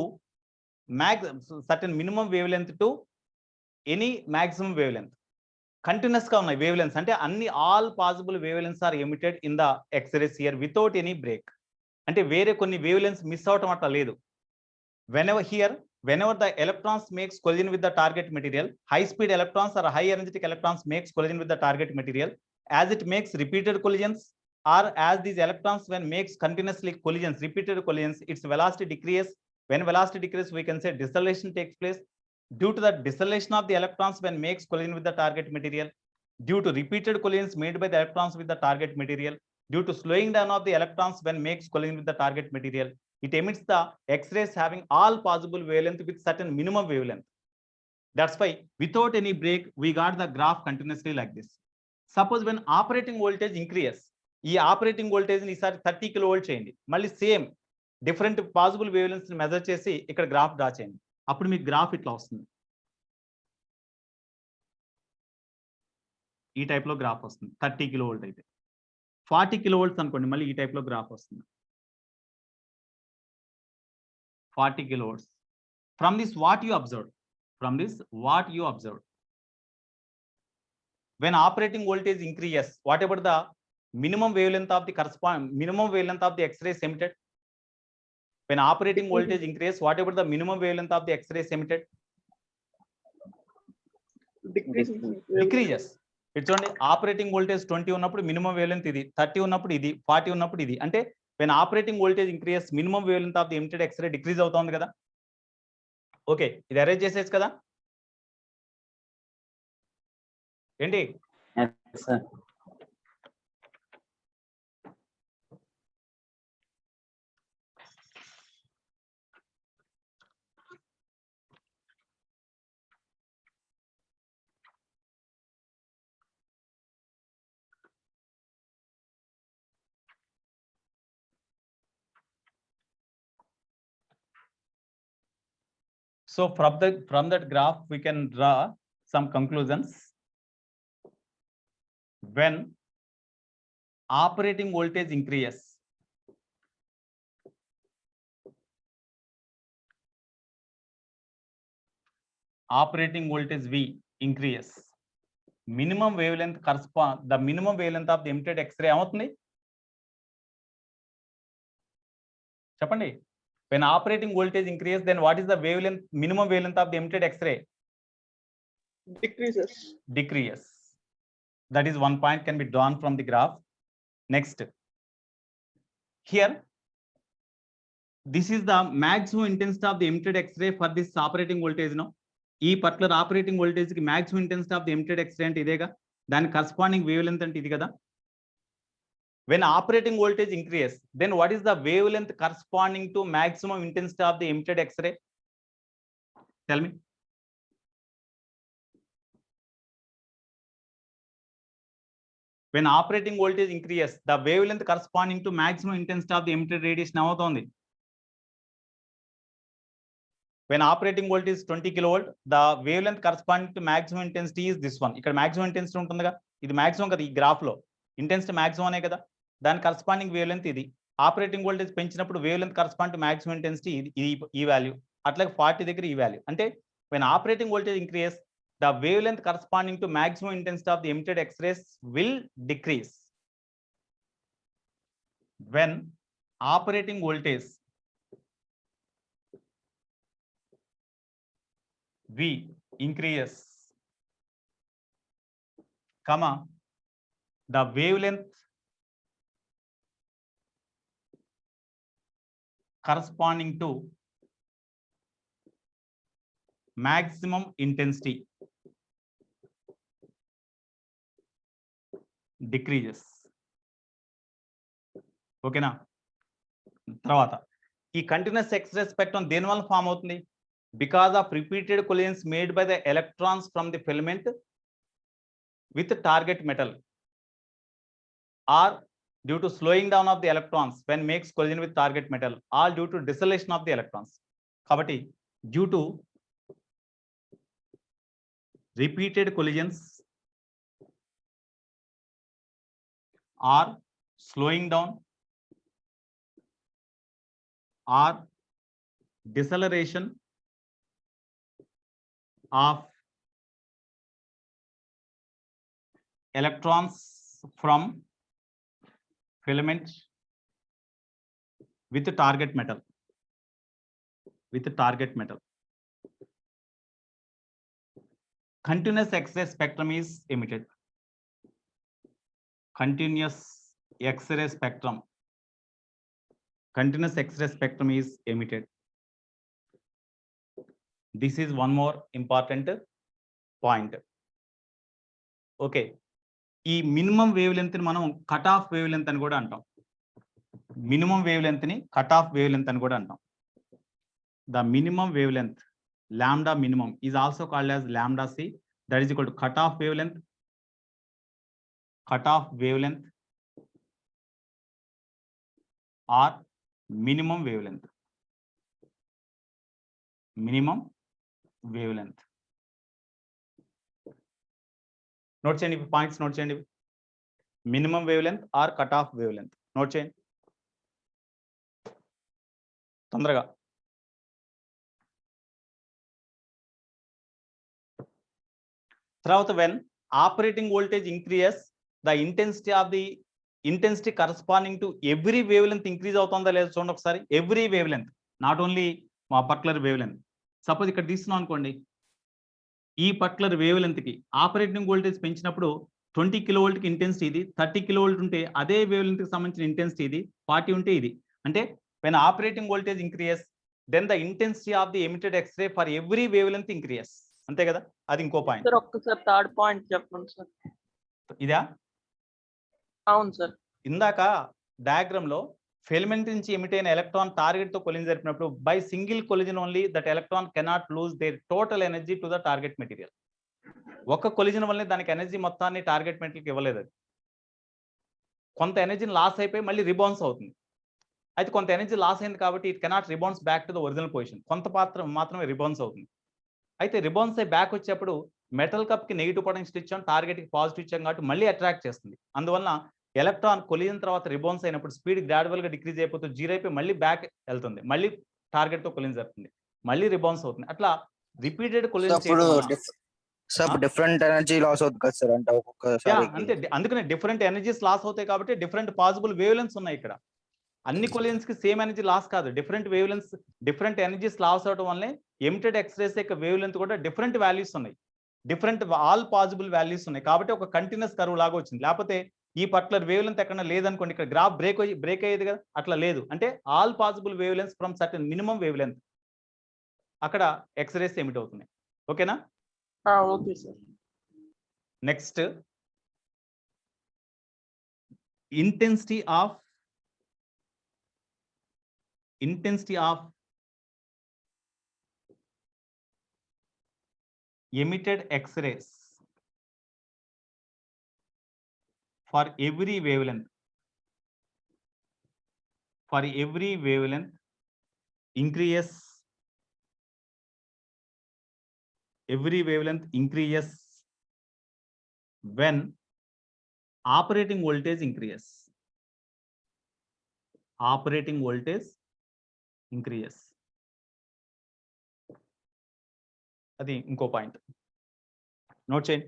any maximum wavelength. Continuous గా ఉన్నాయి wavelengths అంటే అన్ని all possible wavelengths are emitted in the X-rays here without any break. అంటే వేరే కొన్ని wavelengths miss అవటం అట్లా లేదు. Whenever the electrons makes collision with the target material, high speed electrons or high energetic electrons makes collision with the target material, as it makes repeated collisions or as these electrons when makes continuously collisions, repeated collisions, its velocity decreases. When velocity decreases, we can say deceleration takes place. Due to the deceleration of the electrons when makes collision with the target material, due to repeated collisions made by the electrons with the target material, due to slowing down of the electrons when makes collision with the target material, it emits the X-rays having all possible wavelength with certain minimum wavelength. That's why without any break we got the graph continuously like this. Suppose when operating voltage increases, ఈ operating voltage ని ఈసారి 30 kilovolt చేయండి, మళ్ళీ same different possible వేవ్లెంగ్త్స్ ని measure చేసి ఇక్కడ graph draw చేయండి. అప్పుడు మీకు గ్రాఫ్ ఇట్లా వస్తుంది. ఈ టైప్ లో గ్రాఫ్ వస్తుంది. 30 కిలోవోల్ట్ అయితే 40 కిలోవోల్ట్స్ అనుకోండి, మళ్ళీ ఈ టైప్ లో గ్రాఫ్ వస్తుంది. 40 kilovolts. From this what you observed, when operating voltage increases, what about the minimum wavelength of the X-rays emitted? When operating voltage increases, what about the minimum wavelength of the X-rays emitted? Decreases. It's only operating voltage 20 ఉన్నప్పుడు minimum wavelength ఇది, 30 ఉన్నప్పుడు ఇది, 40 ఉన్నప్పుడు ఇది. అంటే when operating voltage increases, minimum wavelength of the emitted X-ray decrease అవుతుంది కదా. Okay, ఇది అరేంజ్ చేసేచ్చు కదా ఏంటి? Sir So from that graph we can draw some conclusions. When operating voltage increases, operating voltage V increases, minimum wavelength the minimum wavelength of the emitted X-ray ఏమవుతుంది చెప్పండి? When operating voltage increases, then what is the minimum wavelength of the emitted X-ray? Decreases. That is one point can be drawn from the graph. Next, here this is the maximum intensity of the emitted X-ray for this operating voltage. No, ఈ particular operating voltage కి maximum intensity of the emitted x-ray అంటే ఇదేగా, దాని corresponding wave length అంటే ఇది కదా. When operating voltage increases, then what is the wavelength corresponding to maximum intensity of the emitted X-ray? Tell me. When operating voltage increases, the wavelength corresponding to maximum intensity of the emitted radiation అవుతోంది. When operating voltage is 20 kilovolt, the wavelength corresponding to maximum intensity is this one. ఇక్కడ maximum intensity ఉంటుందిగా, ఇది maximum కదా ఈ graph లో, intensity maximum అనే కదా, దాని కరస్పాండింగ్ వేవ్ లెంత్ ఇది. ఆపరేటింగ్ వోల్టేజ్ పెంచినప్పుడు wave length correspond to maximum intensity ఈ వాల్యూ, అట్లాగే 40 దగ్గర ఈ వాల్యూ. అంటే when operating voltage increases, the wavelength corresponding to maximum intensity of the emitted X-rays will decrease. When operating voltage V increases, comma, the wavelength corresponding to maximum intensity decreases. ఓకేనా. తర్వాత ఈ continuous x-ray spectrum దేని వల్ల form అవుతుంది? Because of repeated collisions made by the electrons from the filament with target metal are due to slowing down of the electrons when makes collision with target metal, all due to dissolution of the electrons. Kabatti due to repeated collisions or slowing down or deceleration of electrons from filament with target metal, continuous X-ray spectrum is emitted. Continuous X-ray spectrum is emitted. This is one more important point. Okay. ఈ minimum wavelength ని మనం cut off wavelength అని కూడా అంటాం. Minimum wavelength ని cut off wavelength అని కూడా అంటాం. The minimum wavelength lambda minimum is also called as lambda c, that is equal to cut off wavelength or minimum wavelength. Note చేయండి points, note చేయండి. Minimum wavelength or cut off wavelength note చేయండి తొందరగా. తర్వాత when operating voltage increases, the intensity corresponding to every wavelength increase అవుతుందా లేదా చూడండి ఒకసారి. Every wave length, not only మా పర్టికులర్ వేవ్ లెంత్. సపోజ్ ఇక్కడ తీసుకున్నాం అనుకోండి, ఈ పర్టికులర్ వేవ్ లెంత్ కి ఆపరేటింగ్ వోల్టేజ్ పెంచినప్పుడు 20 కిలోవోల్ట్ కి ఇంటెన్సిటీ ఇది, 30 కిలోవోల్ట్ ఉంటే అదే వేవ్ లెంత్ కి సంబంధించిన ఇంటెన్సిటీ ఇది, 40 ఉంటే ఇది. అంటే when operating voltage increases, then the intensity of the emitted X-ray for every wavelength increases. అంతే కదా, అది ఇంకో పాయింట్. సార్ ఒక్కసారి థర్డ్ పాయింట్ చెప్పండి సార్. ఇదా? అవును సార్. ఇందాక డయాగ్రామ్ లో ఫిలమెంట్ నుంచి ఎమిట్ అయిన ఎలక్ట్రాన్ టార్గెట్ తో కొలిజన్ జరిపినప్పుడు by single collision only that electron cannot lose their total energy to the target material. ఒక కొలిజన్ వల్లనే దానికి ఎనర్జీ మొత్తాన్ని టార్గెట్ మెటీరియల్కి ఇవ్వలేదు. అది కొంత ఎనర్జీని లాస్ అయిపోయి మళ్ళీ రిబౌన్స్ అవుతుంది. అయితే కొంత ఎనర్జీ లాస్ అయింది కాబట్టి it cannot rebounce back to the original position, కొంత మాత్రమే రిబౌన్స్ అవుతుంది. అయితే రిబౌన్స్ అయి బ్యాక్ వచ్చేప్పుడు మెటల్ కప్ కి నెగిటివ్ పొటెన్షియల్ ఇచ్చాం, టార్గెట్ కి పాజిటివ్ ఇచ్చాం కాబట్టి మళ్ళీ అట్రాక్ట్ చేస్తుంది. అందువల్ల ఎలక్ట్రాన్ కొలిజన్ తర్వాత రిబౌన్స్ అయినప్పుడు స్పీడ్ గ్రాడ్యువల్ గా డిక్రీజ్ అయిపోతూ జీరో అయిపోయి మళ్ళీ బ్యాక్ వెళ్తుంది, మళ్ళీ టార్గెట్ తో కొలిజన్ జరుగుతుంది, మళ్ళీ రిబౌన్స్ అవుతుంది. అట్లా repeated collision different energy loss అవుతుంది కదా సార్, అంటే ఒక్కొక్కసారి అంతే. అందుకనే డిఫరెంట్ ఎనర్జీస్ లాస్ అవుతాయి కాబట్టి డిఫరెంట్ పాసిబుల్ వేవ్ లెంత్స్ ఉన్నాయి ఇక్కడ. అన్ని కొలిజన్స్ కి సేమ్ ఎనర్జీ లాస్ కాదు, different wavelengths, different energies loss అవడం వల్లే ఎమిటెడ్ ఎక్స్రేస్ యొక్క వేవ్ లెంత్ కూడా డిఫరెంట్ వాల్యూస్ ఉన్నాయి, డిఫరెంట్ ఆల్ పాసిబుల్ వాల్యూస్ ఉన్నాయి. కాబట్టి ఒక కంటిన్యూస్ కర్వ్ లాగా వచ్చింది. లేకపోతే ఈ పర్టికులర్ వేవ్ లెంత్ ఎక్కడ లేదనుకోండి, ఇక్కడ గ్రాఫ్ బ్రేక్ అయ్యేది కదా, అట్లా లేదు. అంటే all possible wave lengths from certain minimum wave length అక్కడ ఎక్స్రేస్ ఎమిట్ అవుతున్నాయి. ఓకేనా? Okay sir. Next intensity of emitted X-rays for every wavelength increases when operating voltage increases. అది ఇంకో పాయింట్ నోట్ చేయండి.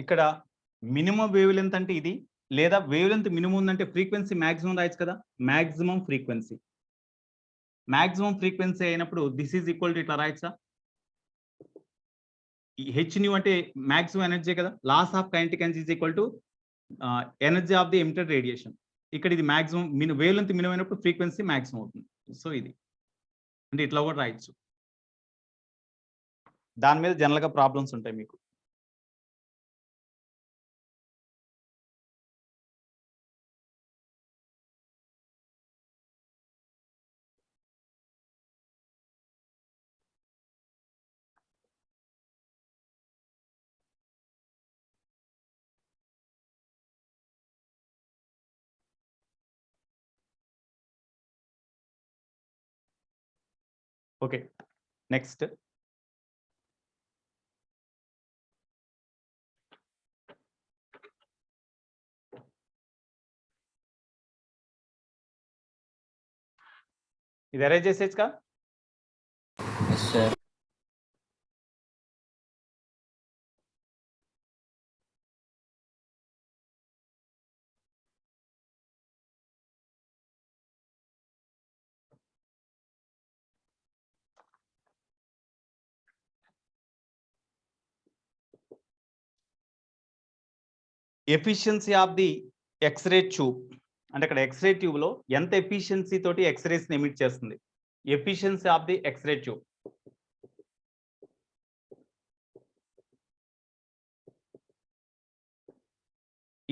ఇక్కడ మినిమం వేవ్ లెంత్ అంటే ఇది, లేదా వేవ్ లెంత్ మినిమం ఉందంటే ఫ్రీక్వెన్సీ మాక్సిమం రాయొచ్చు కదా. మాక్సిమం ఫ్రీక్వెన్సీ అయినప్పుడు దిస్ ఈజ్ ఈక్వల్ టు ఇట్లా రాయొచ్చా? హెచ్ న్యూ అంటే మాక్సిమం ఎనర్జీ కదా. Loss of kinetic energy is equal to energy of the emitted radiation. ఇక్కడ ఇది మాక్సిమం వేవ్ లెంత్ మినిమం అయినప్పుడు ఫ్రీక్వెన్సీ మాక్సిమం అవుతుంది. సో ఇది అంటే ఇట్లా కూడా రాయొచ్చు. దాని మీద జనరల్ గా ప్రాబ్లమ్స్ ఉంటాయి మీకు. ఓకే, నెక్స్ట్ ఇది అరేంజ్ చేసేచ్చుగా. Yes, sir. Efficiency of the x ray tube అంటే ఇక్కడ ఎక్స్రే ట్యూబ్ లో ఎంత ఎఫిషియన్సీ తోటి ఎక్స్రేస్ ని ఎమిట్ చేస్తుంది. Efficiency of the x ray tube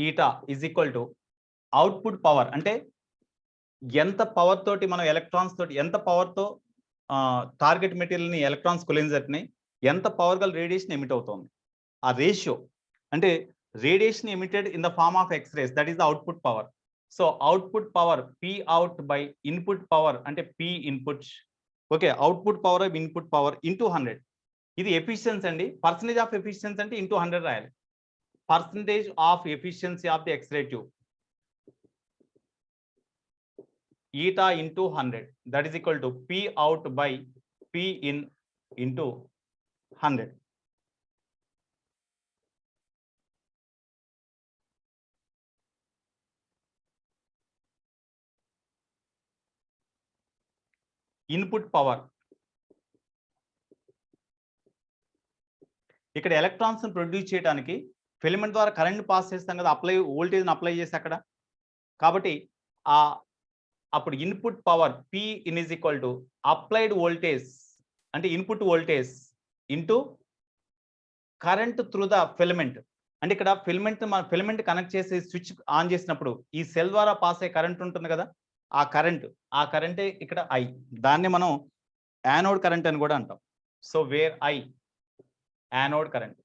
eta is equal to output power, అంటే ఎంత పవర్ తోటి మనం ఎలక్ట్రాన్స్ తోటి, ఎంత పవర్ తో టార్గెట్ మెటీరియల్ ని ఎలక్ట్రాన్స్ కొలింజర్ని ఎంత పవర్ గల రేడియేషన్ ఎమిట్ అవుతుంది. ఆ రేషియో అంటే radiation emitted in the form of X-rays, that is the output power. So output power P out by input power ante P input. Okay, output power of input power into 100. ఇది efficiency అండి. Percentage of efficiency అంటే into 100 రాయాలి. Percentage of efficiency of the X-ray tube eta into 100, that is equal to P out by P in into 100. Input power ఇక్కడ electrons produce చేయడానికి filament ద్వారా current pass చేస్తాం కదా, voltage apply చేసి అక్కడ. కాబట్టి అప్పుడు input power P in is equal to applied voltage అంటే input voltage into current through the filament. అంటే ఇక్కడ ఫిలమెంట్ కనెక్ట్ చేసి స్విచ్ ఆన్ చేసినప్పుడు ఈ సెల్ ద్వారా పాస్ అయ్యే కరెంట్ ఉంటుంది కదా, ఆ కరెంటే ఇక్కడ I, దాన్ని మనం యానోడ్ కరెంట్ అని కూడా అంటాం. So where I anode current.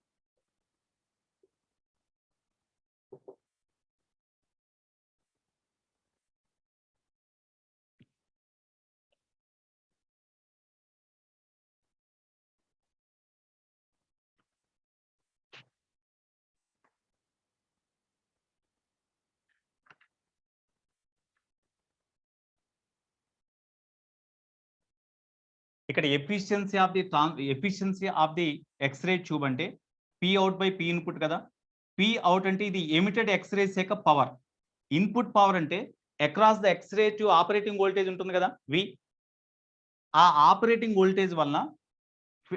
ఇక్కడ efficiency of the x ray tube అంటే P out by P input కదా. పి అవుట్ అంటే ఇది ఎమిటెడ్ ఎక్స్రేస్ యొక్క పవర్. ఇన్పుట్ పవర్ అంటే across the X ray tube operating voltage ఉంటుంది కదా వి. ఆ ఆపరేటింగ్ వోల్టేజ్ వలన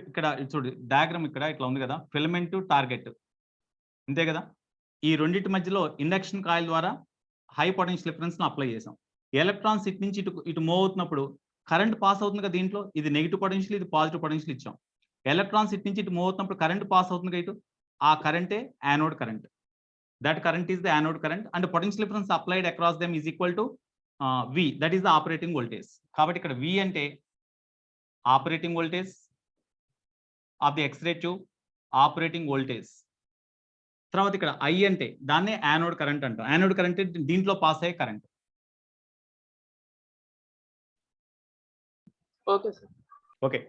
ఇక్కడ చూడు డయాగ్రామ్ ఇక్కడ ఇట్లా ఉంది కదా, ఫిలమెంట్ టు టార్గెట్ అంతే కదా. ఈ రెండింటి మధ్యలో ఇండక్షన్ కాయిల్ ద్వారా హై పొటెన్షియల్ డిఫరెన్స్ అప్లై చేసాం. ఎలక్ట్రాన్స్ ఇటు నుంచి ఇటు మూవ్ అవుతున్నప్పుడు కరెంట్ పాస్ అవుతుంది కదా దీంట్లో, ఇది నెగిటివ్ పొటెన్షియల్, ఇది పాజిటివ్ పొటెన్షియల్ ఇచ్చాం. ఎలక్ట్రాన్స్ ఇటు నుంచి ఇటు మూవ్ అవుతున్నప్పుడు కరెంట్ పాస్ అవుతుంది కదా ఇటు, ఆ కరెంటే anode current. That current is the anode current and potential difference applied across them is equal to V, that is the operating voltage. కాబట్టి ఇక్కడ వి అంటే operating voltage of the x ray tube, operating voltage. తర్వాత ఇక్కడ I అంటే దాన్నే anode current అంటాం. Anode current దీంట్లో pass అయ్యే కరెంట్. Okay sir. ఓకే,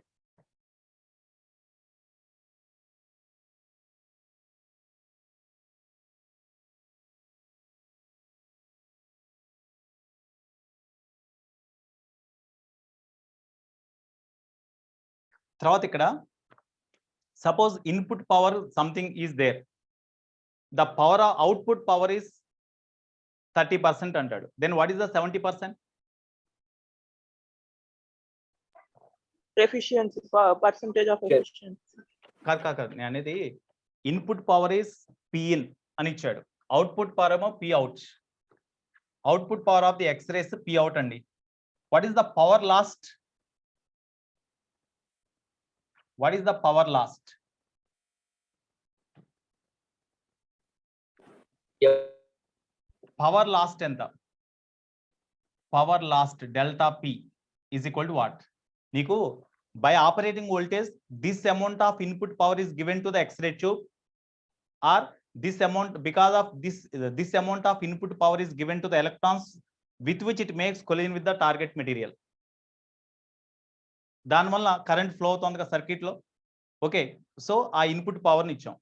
తర్వాత ఇక్కడ suppose input power something is there, the power output power is 30% అంటాడు. Then what is the 70%? Efficiency, percentage of efficiency. కాదు నేను అనేది ఇన్పుట్ పవర్ ఈస్ పిఇన్ అని ఇచ్చాడు, అవుట్పుట్ పవర్ ఏమో P out. Output power of the X rays P out అండి. What is the power lost? What is the power lost? Power lost enta? Power lost delta P is equal to what? Niku by operating voltage this amount of input power is given to the X-ray tube, or this amount because of this amount of input power is given to the electrons with which it makes collision with the target material. దానివల్ల current flow అవుతుంది కదా సర్క్యూట్లో. Okay, so ఆ input పవర్ని ఇచ్చాం.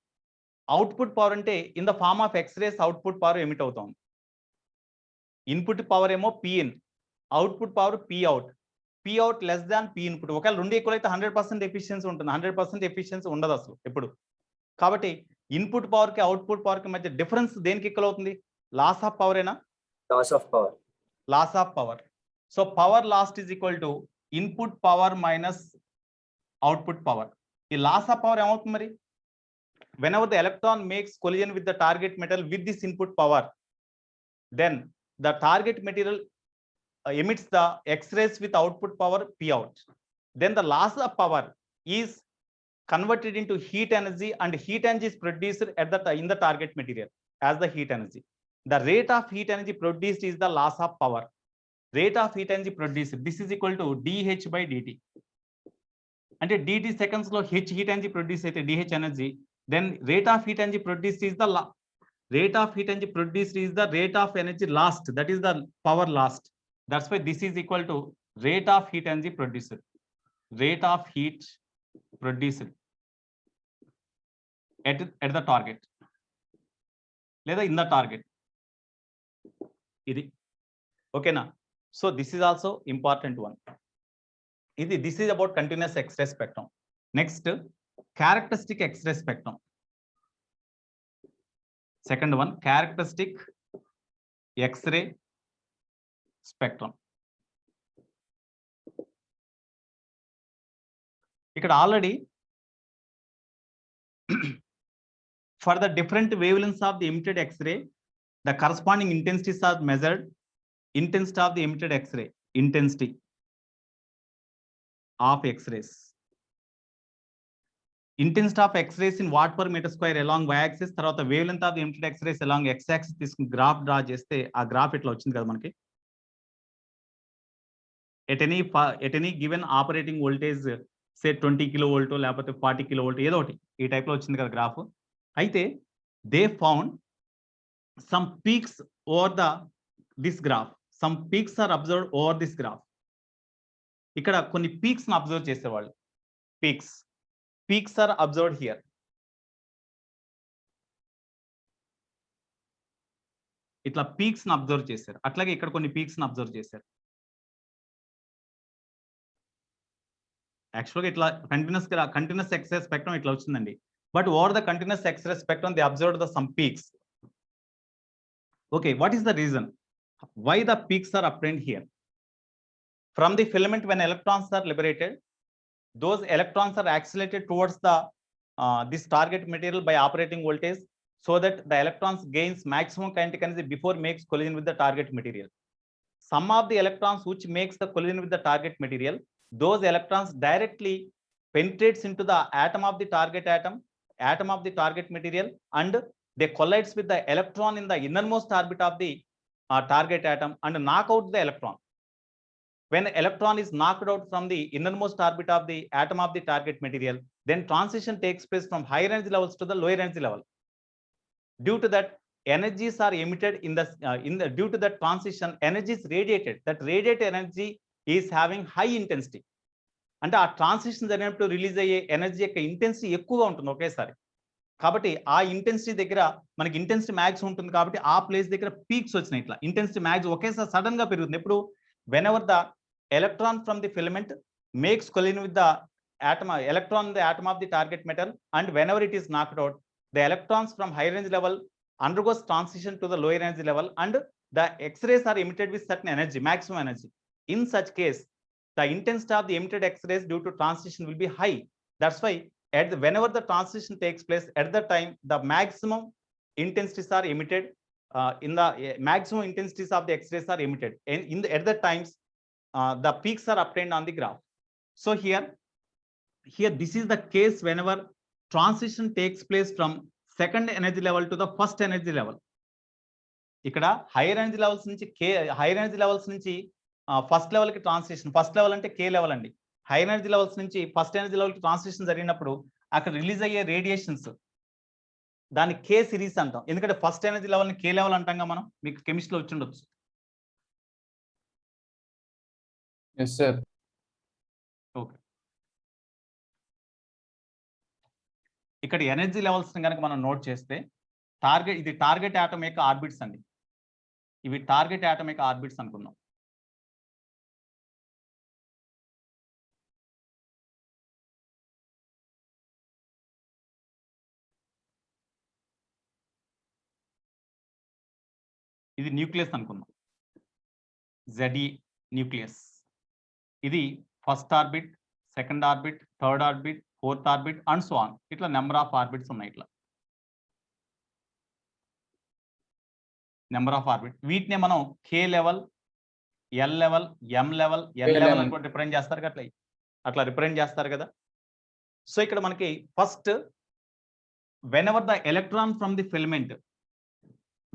Output power అంటే in the form of X rays output power emit అవుతుంది. Input power ఏమో P in, output power P out. P out less than P input. ఒకవేళ రెండు ఈక్వల్ అయితే 100% ఎఫిషియన్సీ ఉంటుంది, 100% ఎఫిషియన్సీ ఉండదు అసలు ఎప్పుడు. కాబట్టి ఇన్పుట్ పవర్కి అవుట్పుట్ పవర్కి మధ్య డిఫరెన్స్ దేనికి ఈక్వల్ అవుతుంది? లాస్ ఆఫ్ పవర్ ఏనా? Loss of power. Loss of power. So power lost is equal to input power minus output power. ఈ లాస్ ఆఫ్ పవర్ ఏమవుతుంది మరి? whenever the electron makes collision with the target metal with this input power, then the target material emits the X-rays with output power P out. Then the loss of power is converted into heat energy, and heat energy is produced at in the target material as the heat energy. The rate of heat energy produced is the loss of power. Rate of heat energy produced, this is equal to dH by dt. అంటే dt seconds లో h heat energy produce అయితే dH energy, then rate of heat energy produced is the rate of heat energy produced is the rate of energy lost, that is the power lost. That's why this is equal to rate of heat energy produced. Rate of heat produced at the target లేదా in the target. ఇది ఓకేనా? So this is also important one. This is about continuous X-ray spectrum. Next, characteristic X-ray spectrum. Second one, characteristic X-ray spectrum. ఇక్కడ already for the different wavelengths of the emitted X-ray, the corresponding intensities are measured. Intensity of the emitted X-ray, intensity of X-rays. Intensity of X-rays in watt per meter square along y-axis. తర్వాత wavelength of the emitted X-rays along x-axis తీసుకుని graph draw చేస్తే ఆ graph ఇట్లా వచ్చింది కదా మనకి. at any given operating voltage say 20 kV లేకపోతే 40 kV ఏదో ఒకటి ఈ టైప్ లో వచ్చింది కదా గ్రాఫ్. అయితే they found some peaks over this graph. Some peaks are observed over this graph. ఇక్కడ కొన్ని పీక్స్ ని అబ్జర్వ్ చేసేవాళ్ళు. Peaks are observed here. ఇట్లా పీక్స్ ని అబ్జర్వ్ చేశారు. అట్లాగే ఇక్కడ కొన్ని పీక్స్ ని అబ్జర్వ్ చేశారు. యాక్చువల్గా ఇట్లా కంటిన్యూస్ ఎక్స్రే స్పెక్ట్రమ్ ఇట్లా వచ్చిందండి. but over the continuous X-ray spectrum, they observed some peaks. Okay, what is the reason? Why the peaks are obtained here? From the filament, when electrons are liberated, those electrons are accelerated towards the this target material by operating voltage, so that the electrons gains maximum kinetic energy before makes collision with the target material. Some of the electrons which makes the collision with the target material, those electrons directly penetrates into the atom of the target material, and they collides with the electron in the innermost orbit of the target atom and knock out the electron. When electron is knocked out from the innermost orbit of the atom of the target material, then transition takes place from higher energy levels to the lower energy level. Due to that, energies are emitted due to that transition, energy is radiated. That radiated energy is having high intensity. అంటే ఆ transition జరిగినప్పుడు release అయ్యే energy యొక్క intensity ఎక్కువగా ఉంటుంది ఒకేసారి. కాబట్టి ఆ ఇంటెన్సిటీ దగ్గర మనకి ఇంటెన్సిటీ మ్యాక్స్ ఉంటుంది కాబట్టి ఆ ప్లేస్ దగ్గర పీక్స్ వచ్చినాయి. ఇట్లా ఇంటెన్సిటీ మ్యాక్స్ ఒకేసారి సడన్ గా పెరుగుతుంది. ఎప్పుడు whenever the electron from the filament makes collision with the electron in the atom of the target metal, and whenever it is knocked out, the electrons from higher energy level undergoes transition to the lower energy level, and the X-rays are emitted with certain energy, maximum energy. In such case, the intensity of the emitted X-rays due to transition will be high. That's why whenever the transition takes place, at the time the maximum intensities are emitted. Maximum intensities of the X-rays are emitted, and at the times the peaks are obtained on the graph. So here this is the case whenever transition takes place from second energy level to the first energy level. ఇక్కడ hire energy levels నుంచి first level కి transition, first level అంటే కే level అండి. High energy levels నుంచి first energy level కి transition జరిగినప్పుడు అక్కడ release అయ్యే రేడియేషన్స్ దాన్ని కే సిరీస్ అంటాం. ఎందుకంటే ఫస్ట్ ఎనర్జీ లెవెల్ ని కే లెవెల్ అంటాంగా మనం, మీకు కెమిస్ట్రీలో వచ్చి ఉండొచ్చు. Yes, sir. ఓకే, ఇక్కడ ఎనర్జీ లెవెల్స్ కనుక మనం నోట్ చేస్తే ఇది టార్గెట్ ఆటమ్ యొక్క ఆర్బిట్స్ అండి. ఇవి టార్గెట్ ఆటమ్ యొక్క ఆర్బిట్స్ అనుకున్నాం. ఇది న్యూక్లియస్ అనుకుందాం, ZE న్యూక్లియస్. ఇది first orbit, second orbit, third orbit, fourth orbit and so on. ఇట్లా నెంబర్ ఆఫ్ ఆర్బిట్స్ ఉన్నాయి. ఇట్లా నెంబర్ ఆఫ్ ఆర్బిట్, వీటిని మనం కే లెవెల్, ఎల్ లెవెల్, ఎం లెవెల్, ఎన్ లెవెల్ అని కూడా రిప్రజెంట్ చేస్తారు కదా, అట్లా రిప్రజెంట్ చేస్తారు కదా. సో ఇక్కడ మనకి first whenever the electron from the filament,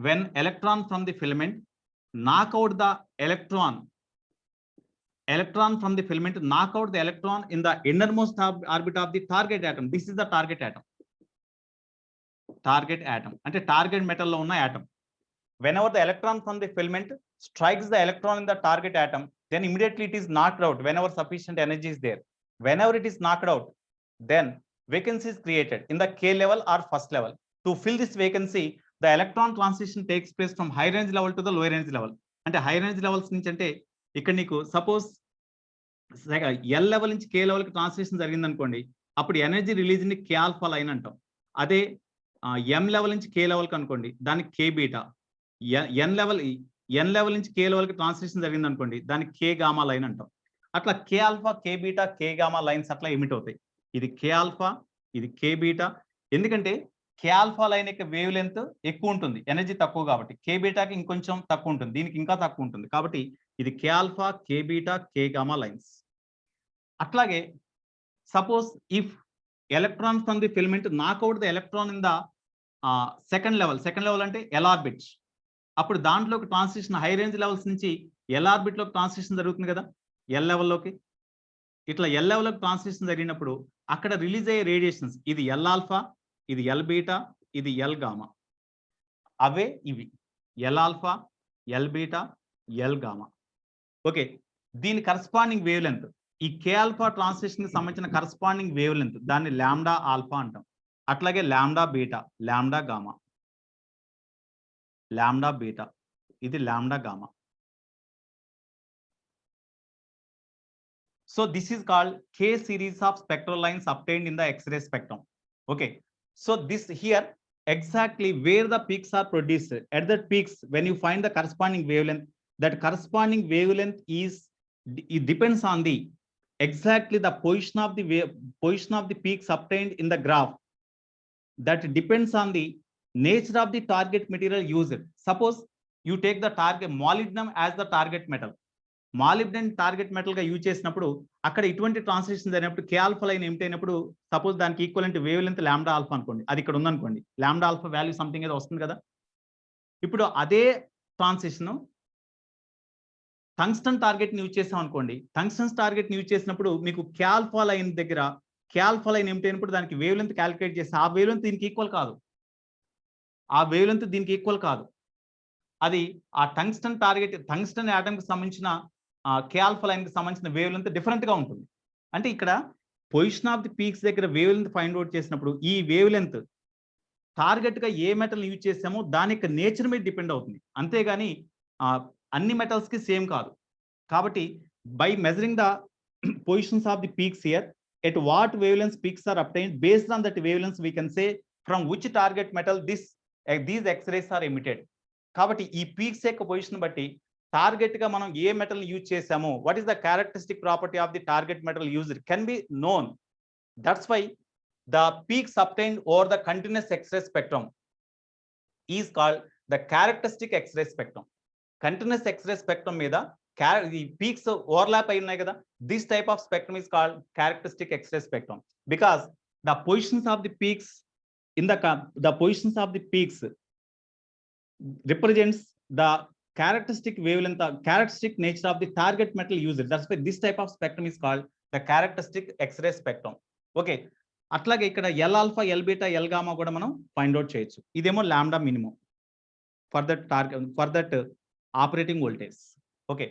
when electron from the filament knock out the electron from the filament knock out the electron in the innermost orbit of the target atom. This is the target atom. అంటే target metal లో ఉన్న atom. Whenever the electron from the filament strikes the electron in the target atom, then immediately it is knocked out whenever sufficient energy is there. Whenever it is knocked out, then vacancy is created in the K level or first level. To fill this vacancy, the electron transition takes place from higher energy level to the lower energy level. అంటే higher energy levels నుంచి అంటే ఇక్కడ నీకు suppose L level నుంచి కే level కి transition జరిగింది అనుకోండి, అప్పుడు ఎనర్జీ రిలీజ్ ని కే ఆల్ఫా లైన్ అంటాం. అదే ఎం లెవెల్ నుంచి కే లెవెల్ కి అనుకోండి, దానికి కే బీటా. ఎన్ లెవెల్ నుంచి కే లెవెల్ కి ట్రాన్సిషన్ జరిగింది అనుకోండి, దానికి కే గామా లైన్ అంటాం. అట్లా కే ఆల్ఫా, కే బీటా, కే గామా లైన్స్ అట్లా ఎమిట్ అవుతాయి. ఇది కే ఆల్ఫా, ఇది కే బీటా. ఎందుకంటే కే ఆల్ఫా లైన్ యొక్క వేవ్ లెంత్ ఎక్కువ ఉంటుంది, ఎనర్జీ తక్కువ కాబట్టి. కే బీటాకి ఇంకొంచెం తక్కువ ఉంటుంది, దీనికి ఇంకా తక్కువ ఉంటుంది. కాబట్టి ఇది కే ఆల్ఫా, కే బీటా, కే గామా లైన్స్. అట్లాగే suppose if electron from the filament నాక్ out the electron in the second level అంటే ఎల్ ఆర్బిట్. అప్పుడు దాంట్లోకి ట్రాన్సిషన్ హై రేంజ్ లెవెల్స్ నుంచి ఎల్ ఆర్బిట్ లోకి ట్రాన్సిషన్ జరుగుతుంది కదా, ఎల్ లెవెల్లోకి. ఇట్లా ఎల్ లెవెల్లోకి ట్రాన్సిషన్ జరిగినప్పుడు అక్కడ రిలీజ్ అయ్యే రేడియేషన్స్, ఇది ఎల్ ఆల్ఫా, ఇది ఎల్ బీటా, ఇది ఎల్ గామా. అవే ఇవి L alpha, L beta, L gamma. Okay, దీని కరస్పాండింగ్ వేవ్ లెంత్, ఈ కే ఆల్ఫా ట్రాన్సిషన్ కి సంబంధించిన కరస్పాండింగ్ వేవ్ లెంత్, దాన్ని లాంబ్డా ఆల్ఫా అంటాం. అట్లాగే lambda beta, lambda gamma, lambda beta, ఇది lambda gamma. So this is called K series of spectral lines obtained in the X-ray spectrum. Okay. So this here exactly where the peaks are produced. At that peaks, when you find the corresponding wavelength, that corresponding wavelength is, it depends on the exactly the position of the position of the peaks obtained in the graph. That depends on the nature of the target material used. Suppose you take the target molybdenum as the target metal. Molybdenum target metal గా use చేసినప్పుడు అక్కడ ఇటువంటి translation అయినప్పుడు కే alpha line ఏమిటి అయినప్పుడు suppose దానికి equivalent wave length lambda alpha అనుకోండి, అది ఇక్కడ ఉందనుకోండి, లాంబ్డా ఆల్ఫా వాల్యూ సంథింగ్ ఏదో వస్తుంది కదా. ఇప్పుడు అదే ట్రాన్స్లేషన్ టంగ్స్టన్ టార్గెట్ ని యూజ్ చేసాం అనుకోండి, టంగ్స్టన్ టార్గెట్ ని యూజ్ చేసినప్పుడు మీకు కే ఆల్ఫా లైన్ దగ్గర కే ఆల్ఫా లైన్ ఏమిటి అయినప్పుడు దానికి వేవ్ లెంత్ క్యాలిక్యులేట్ చేసి ఆ వేవ్ లెంత్ దీనికి ఈక్వల్ కాదు, ఆ వేవ్ లెంత్ దీనికి ఈక్వల్ కాదు. అది ఆ టంగ్స్టన్ టార్గెట్ టంగ్స్టన్ యాటమ్ కి సంబంధించిన కే ఆల్ఫా లైన్ కి సంబంధించిన వేవ్ లెంత్ డిఫరెంట్ గా ఉంటుంది. అంటే ఇక్కడ పొజిషన్ ఆఫ్ ది పీక్స్ దగ్గర వేవ్ లెంత్ ఫైండ్ అవుట్ చేసినప్పుడు ఈ వేవ్ లెంత్ టార్గెట్ గా ఏ మెటల్ యూజ్ చేసామో దాని యొక్క నేచర్ మీద డిపెండ్ అవుతుంది, అంతేగాని అన్ని మెటల్స్ కి సేమ్ కాదు. కాబట్టి by measuring the positions of the peaks here at what wavelength peaks are obtained based on that wavelength we can say from which target metal these x-rays are emitted. కాబట్టి ఈ peaks యొక్క position బట్టి target గా మనం ఏ metal use చేసామో, what is the characteristic property of the target metal used can be known. That's why the peaks obtained over the continuous x-ray spectrum is called the characteristic x ray spectrum. Continuous x-ray spectrum మీద ఈ peaks overlap అయి ఉన్నాయి కదా, this type of spectrum is called characteristic x ray spectrum because the positions of the peaks in the positions of the peaks represents the characteristic wavelength, characteristic nature of the target metal used. That's why this type of spectrum is called the characteristic X-ray spectrum. Okay, అట్లాగే ఇక్కడ L alpha, L beta, L gamma కూడా మనం find out చేయొచ్చు. ఇదేమో lambda minimum for that target for that operating voltage. Okay,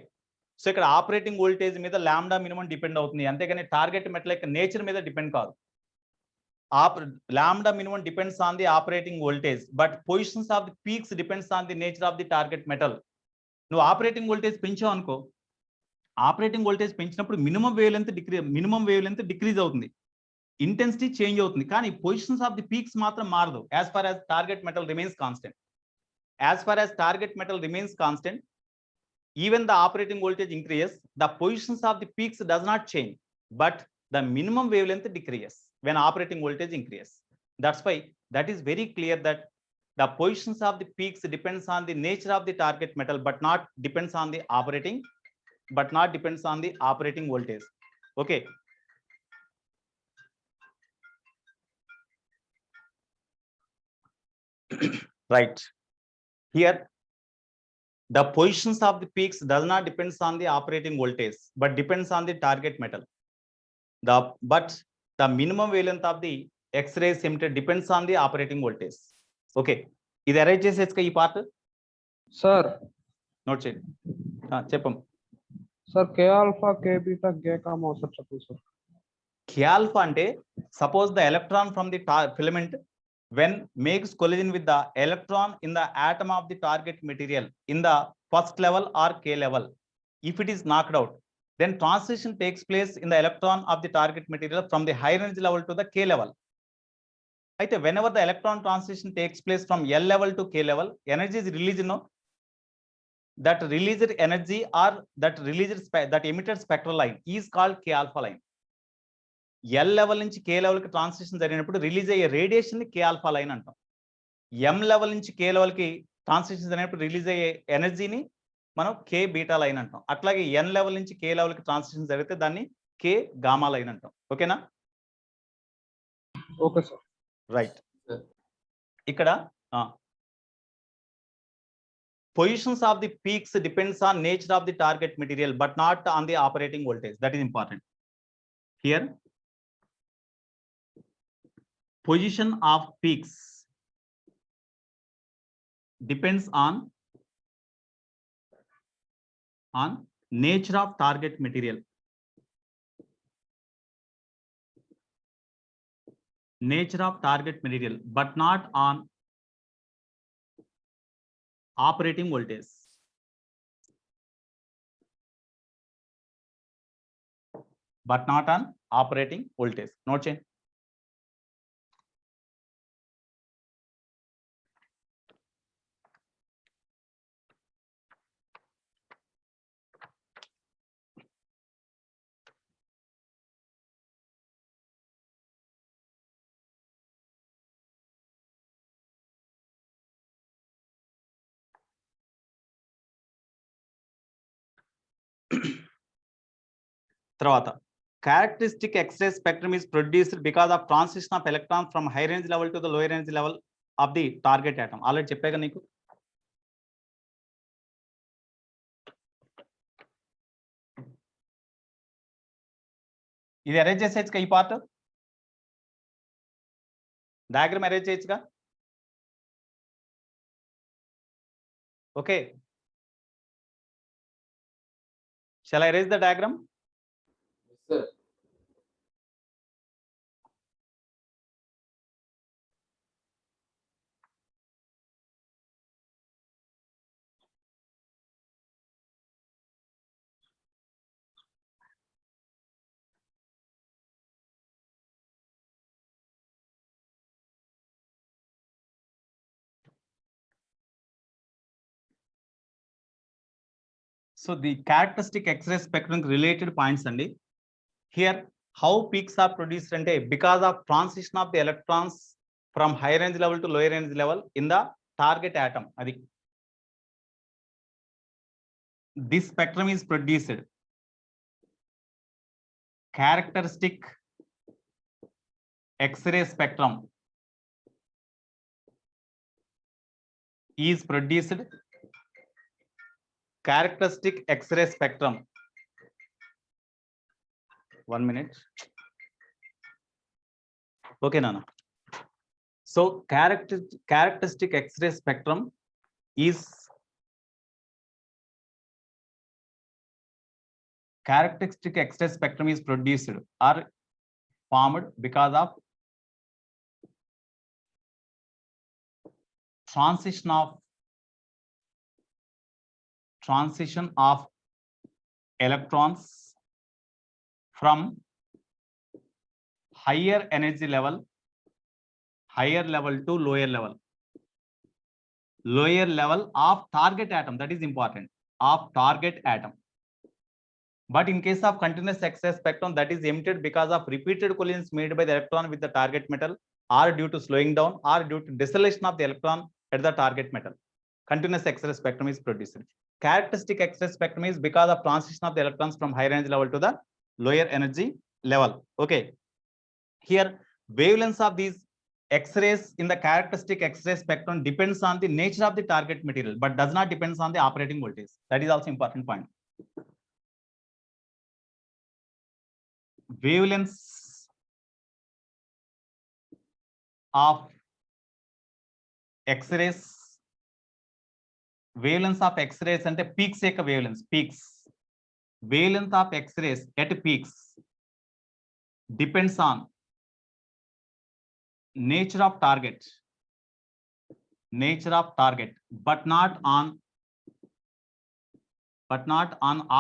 so ఇక్కడ operating voltage మీద lambda minimum depend అవుతుంది, అంతేగాని టార్గెట్ మెటల్ యొక్క నేచర్ మీద డిపెండ్ కాదు. Lambda minimum depends on the operating voltage, but positions of the peaks depends on the nature of the target metal. నువ్వు operating voltage పెంచావు అనుకో, operating voltage పెంచినప్పుడు minimum wavelength decrease అవుతుంది, intensity change అవుతుంది, కానీ positions of the peaks మాత్రం మారదు. As far as target metal remains constant, as far as target metal remains constant, even the operating voltage increases, the positions of the peaks does not change, but the minimum wavelength decreases when operating voltage increases. That's why that is very clear that the positions of the peaks depends on the nature of the target metal, but not depends on the operating voltage. Okay, right here the positions of the peaks does not depends on the operating voltage, but depends on the target metal. But the minimum wavelength of the X-rays emitted depends on the operating voltage. Okay, ఇది arrange చేసేska ఈ part sir note చేయండి. చెప్పం sir K alpha, కే beta, కే gamma sir చెప్పండి sir. కే alpha అంటే suppose the electron from the filament when makes collision with the electron in the atom of the target material in the first level or K level. If it is knocked out, then transition takes place in the electron of the target material from the high energy level to the K level. అయితే whenever the electron transition takes place from L level to K level, energy is released, that released energy or that emitted spectral line is called K alpha line. L level నుంచి కే level కి transition జరిగినప్పుడు release అయ్యే radiation ని కే alpha line అంటాం. ఎం level నుంచి కే level కి transition జరిగినప్పుడు release అయ్యే ఎనర్జీని మనం కే బీటా లైన్ అంటాం. అట్లాగే ఎన్ లెవెల్ నుంచి కే లెవెల్ కి ట్రాన్సిషన్ జరిగితే దాన్ని కే గామా లైన్ అంటాం. ఓకేనా? Okay sir, right. ఇక్కడ positions of the peaks depends on nature of the target material, but not on the operating voltage. That is important here. Position of peaks depends on nature of target material. Nature of target material, but not on operating voltage. But not on operating voltage. Note change. తర్వాత characteristic X-ray spectrum is produced because of transition of electron from high range level to the lower range level of the target atom. Already చెప్పాగా నీకు. ఇది arrange చేసేయచ్చుగా ఈ part, diagram arrange చేయొచ్చుగా. Okay, shall I erase the diagram? Sir. So the characteristic X-ray spectrum related points అండి. Here how peaks are produced అంటే because of transition of the electrons from high range level to lower range level in the target atom. అది this spectrum is produced. Characteristic X-ray spectrum is produced. Characteristic X-ray spectrum. 1 minute. Okay, Nana. So characteristic X-ray spectrum is produced or formed because of transition of electrons from higher energy level to lower level of target atom. That is important, of target atom. But in case of continuous X-ray spectrum, that is emitted because of repeated collisions made by the electron with the target metal, or due to slowing down, or due to dissolution of the electron at the target metal. Continuous X-ray spectrum is produced. Characteristic X-ray spectrum is because of transition of the electrons from high range level to the lower energy level. Okay, here wavelengths of these X-rays in the characteristic X-ray spectrum depends on the nature of the target material, but does not depends on the operating voltage. That is also important point. Wavelengths of X-rays, wavelengths of X-rays ante peaks యొక్క wavelengths, peaks, wavelength of X-rays at peaks depends on nature of target, but not on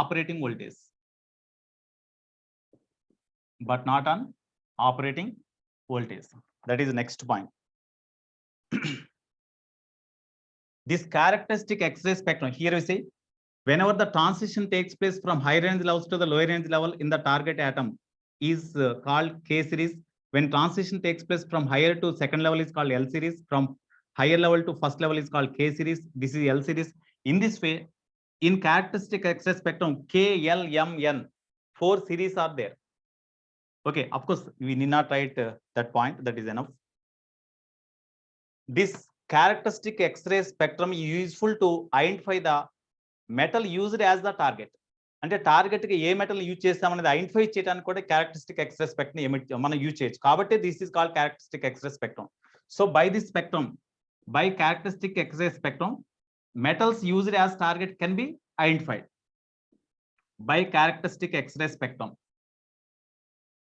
operating voltage, That is the next point. This characteristic X-ray spectrum, here we say, whenever the transition takes place from high range levels to the lower range level in the target atom is called K series. When transition takes place from higher to second level is called L series. From higher level to first level is called K series. This is L series. In this way, in characteristic X-ray spectrum, K, L, M, N, 4 series are there. Okay, of course, we need not write that point. That is enough. This characteristic X-ray spectrum is useful to identify the metal used as the target. అంటే target కి ఏ metal use చేస్తామనేది identify చేయడానికి కూడా characteristic x ray spectrum మనం use చేయొచ్చు. కాబట్టి this is called characteristic x ray spectrum. So by this spectrum, by characteristic x ray spectrum, metals used as target can be identified by characteristic X-ray spectrum.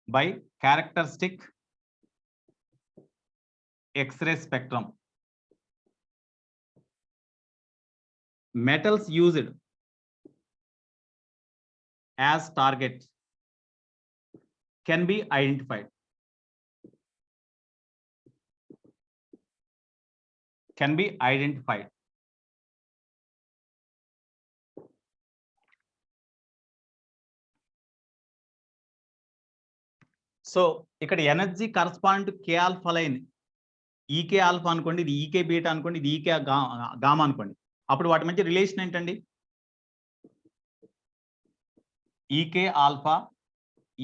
By characteristic X-ray spectrum, metals used as target can be identified. Can be identified. So ఇక్కడ energy correspond to K alpha line, EK alpha అనుకోండి, ఇది ఈకే beta అనుకోండి, ఇది ఈకే gamma అనుకోండి. అప్పుడు వాటి మధ్య relation ఏంటండి? ఈకే ఆల్ఫా,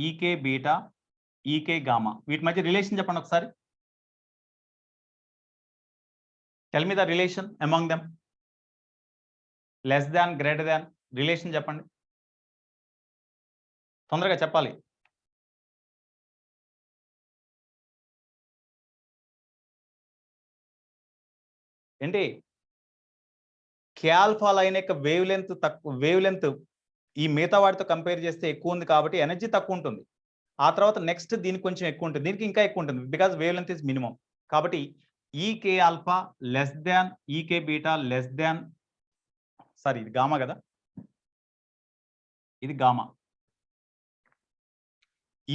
ఈకే బీటా, ఈకే గామా, వీటి మధ్య రిలేషన్ చెప్పండి ఒకసారి. Tell me the relation among them. Less than, greater than, relation చెప్పండి, తొందరగా చెప్పాలి. ఏంటి కే ఆల్ఫా లైన్ యొక్క వేవ్ లెంత్ తక్కువ, వేవ్ లెంత్ ఈ మిగతా వాటితో కంపేర్ చేస్తే ఎక్కువ ఉంది కాబట్టి ఎనర్జీ తక్కువ ఉంటుంది. ఆ తర్వాత నెక్స్ట్ దీనికి కొంచెం ఎక్కువ ఉంటుంది, దీనికి ఇంకా ఎక్కువ ఉంటుంది, because wavelength is minimum. కాబట్టి EK alpha less than EK beta less than, sorry ఇది గామా కదా, ఇది gamma.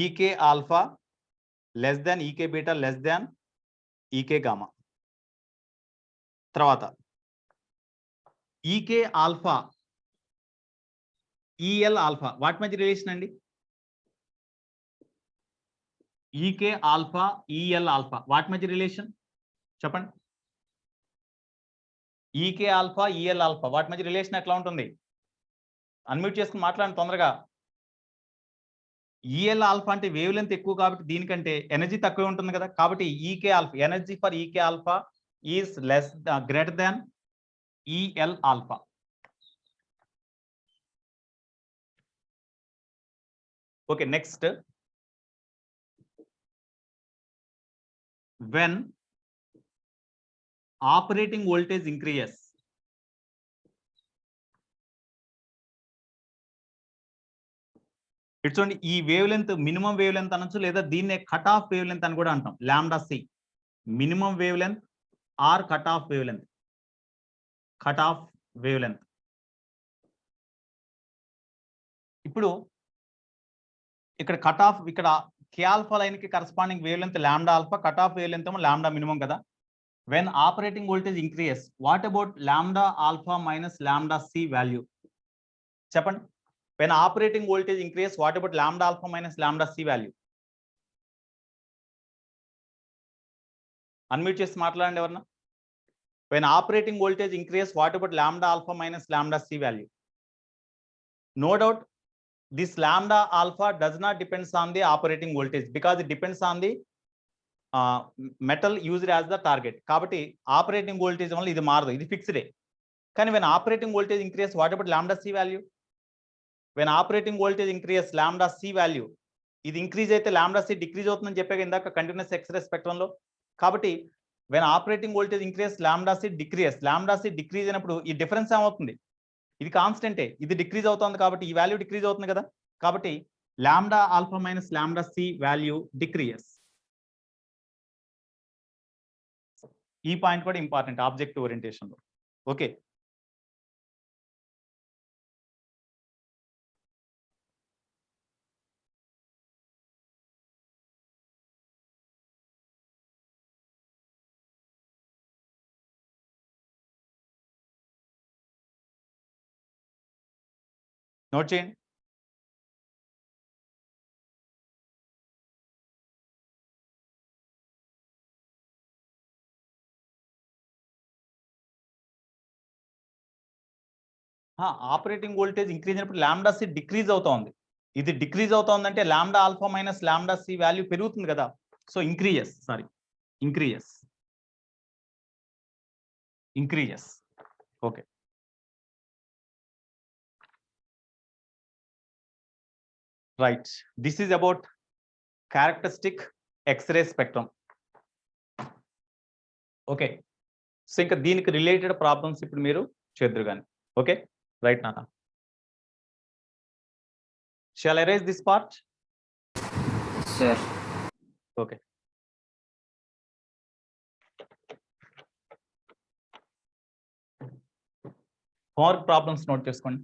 EK alpha less than EK beta less than EK gamma. తర్వాత ఈకే ఆల్ఫా, ఈఎల్ ఆల్ఫా, వాటి మధ్య రిలేషన్ అండి. ఈకే alpha, EL alpha, వాటి మధ్య రిలేషన్ చెప్పండి. ఈకే ఆల్ఫా, ఈఎల్ ఆల్ఫా, వాటి మధ్య రిలేషన్ ఎట్లా ఉంటుంది? అన్మ్యూట్ చేసుకుని మాట్లాడండి తొందరగా. ఈఎల్ ఆల్ఫా అంటే వేవ్ లెంత్ ఎక్కువ కాబట్టి దీనికంటే ఎనర్జీ తక్కువ ఉంటుంది కదా, కాబట్టి EK alpha, energy for EK alpha is less greater than EL alpha. Okay, next when operating voltage increases, చూడండి ఈ wavelength minimum wavelength అనొచ్చు, లేదా దీన్నే కట్ ఆఫ్ వేవ్ లెంత్ అని కూడా అంటాం. Lambda c minimum wavelength or cut off wavelength, cut off wavelength. ఇప్పుడు ఇక్కడ కట్ ఆఫ్, ఇక్కడ కే ఆల్ఫా లైన్ కి corresponding wavelength lambda alpha, cut off wavelength ఏమో lambda minimum కదా. when operating voltage increases, what about lambda alpha minus lambda c value? చెప్పండి. when operating voltage increases, what about lambda alpha minus lambda c value? Unmute చేసి మాట్లాడండి ఎవరన్నా. when operating voltage increases, what about lambda alpha minus lambda c value? No doubt this lambda alpha does not depends on the operating voltage, because it depends on the metal used as the target. కాబట్టి operating voltage వల్ల ఇది మారదు, ఇది ఫిక్స్డే. కానీ when operating voltage increase, what about lambda C value? When operating voltage increase lambda C value, ఇది increase అయితే lambda C decrease అవుతుందని చెప్పాక ఇందాక కంటిన్యూస్ ఎక్స్రే స్పెక్ట్రంలో. కాబట్టి when operating voltage increase lambda c decrease, lambda C decrease అయినప్పుడు ఈ difference ఏమవుతుంది? ఇది కాన్స్టెంటే, ఇది డిక్రీజ్ అవుతుంది కాబట్టి ఈ వాల్యూ డిక్రీజ్ అవుతుంది కదా. కాబట్టి lambda alpha minus lambda C value decreases. ఈ పాయింట్ కూడా ఇంపార్టెంట్ ఆబ్జెక్టివ్ ఓరియంటేషన్ లో. ఓకే, నోట్ చేయండి. ఆపరేటింగ్ వోల్టేజ్ ఇంక్రీజ్ అయినప్పుడు లాంబ్డా సి డిక్రీజ్ అవుతోంది. ఇది డిక్రీజ్ అవుతోందంటే lambda alpha minus lambda C value పెరుగుతుంది కదా. So increases, sorry increases, increases. Okay, right. This is about characteristic x ray spectrum. Okay, so ఇంకా దీనికి రిలేటెడ్ ప్రాబ్లమ్స్ ఇప్పుడు మీరు చేద్దరు కానీ. ఓకే, రైట్ నాన్న. Shall I erase this part? sir. Okay. More problems note చేసుకోండి.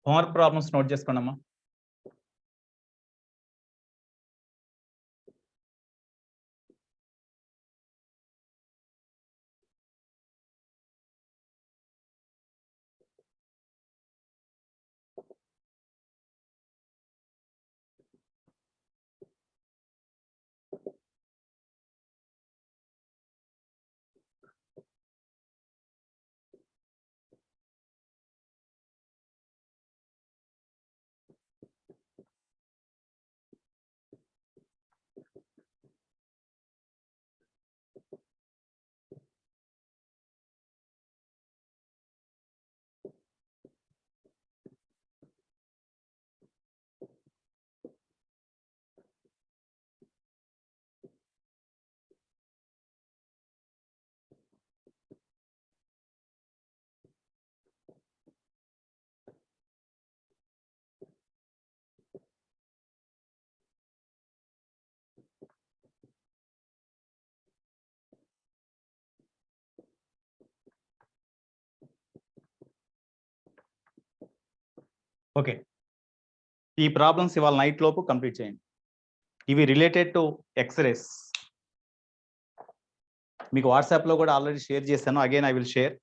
హోంవర్క్ ప్రాబ్లమ్స్ నోట్ చేసుకోండి అమ్మా. ఓకే, ఈ ప్రాబ్లమ్స్ ఇవాళ నైట్ లోపు కంప్లీట్ చేయండి. ఇవి రిలేటెడ్ టు ఎక్స్రేస్. మీకు వాట్సాప్ లో కూడా ఆల్రెడీ షేర్ చేశాను. Again I will share.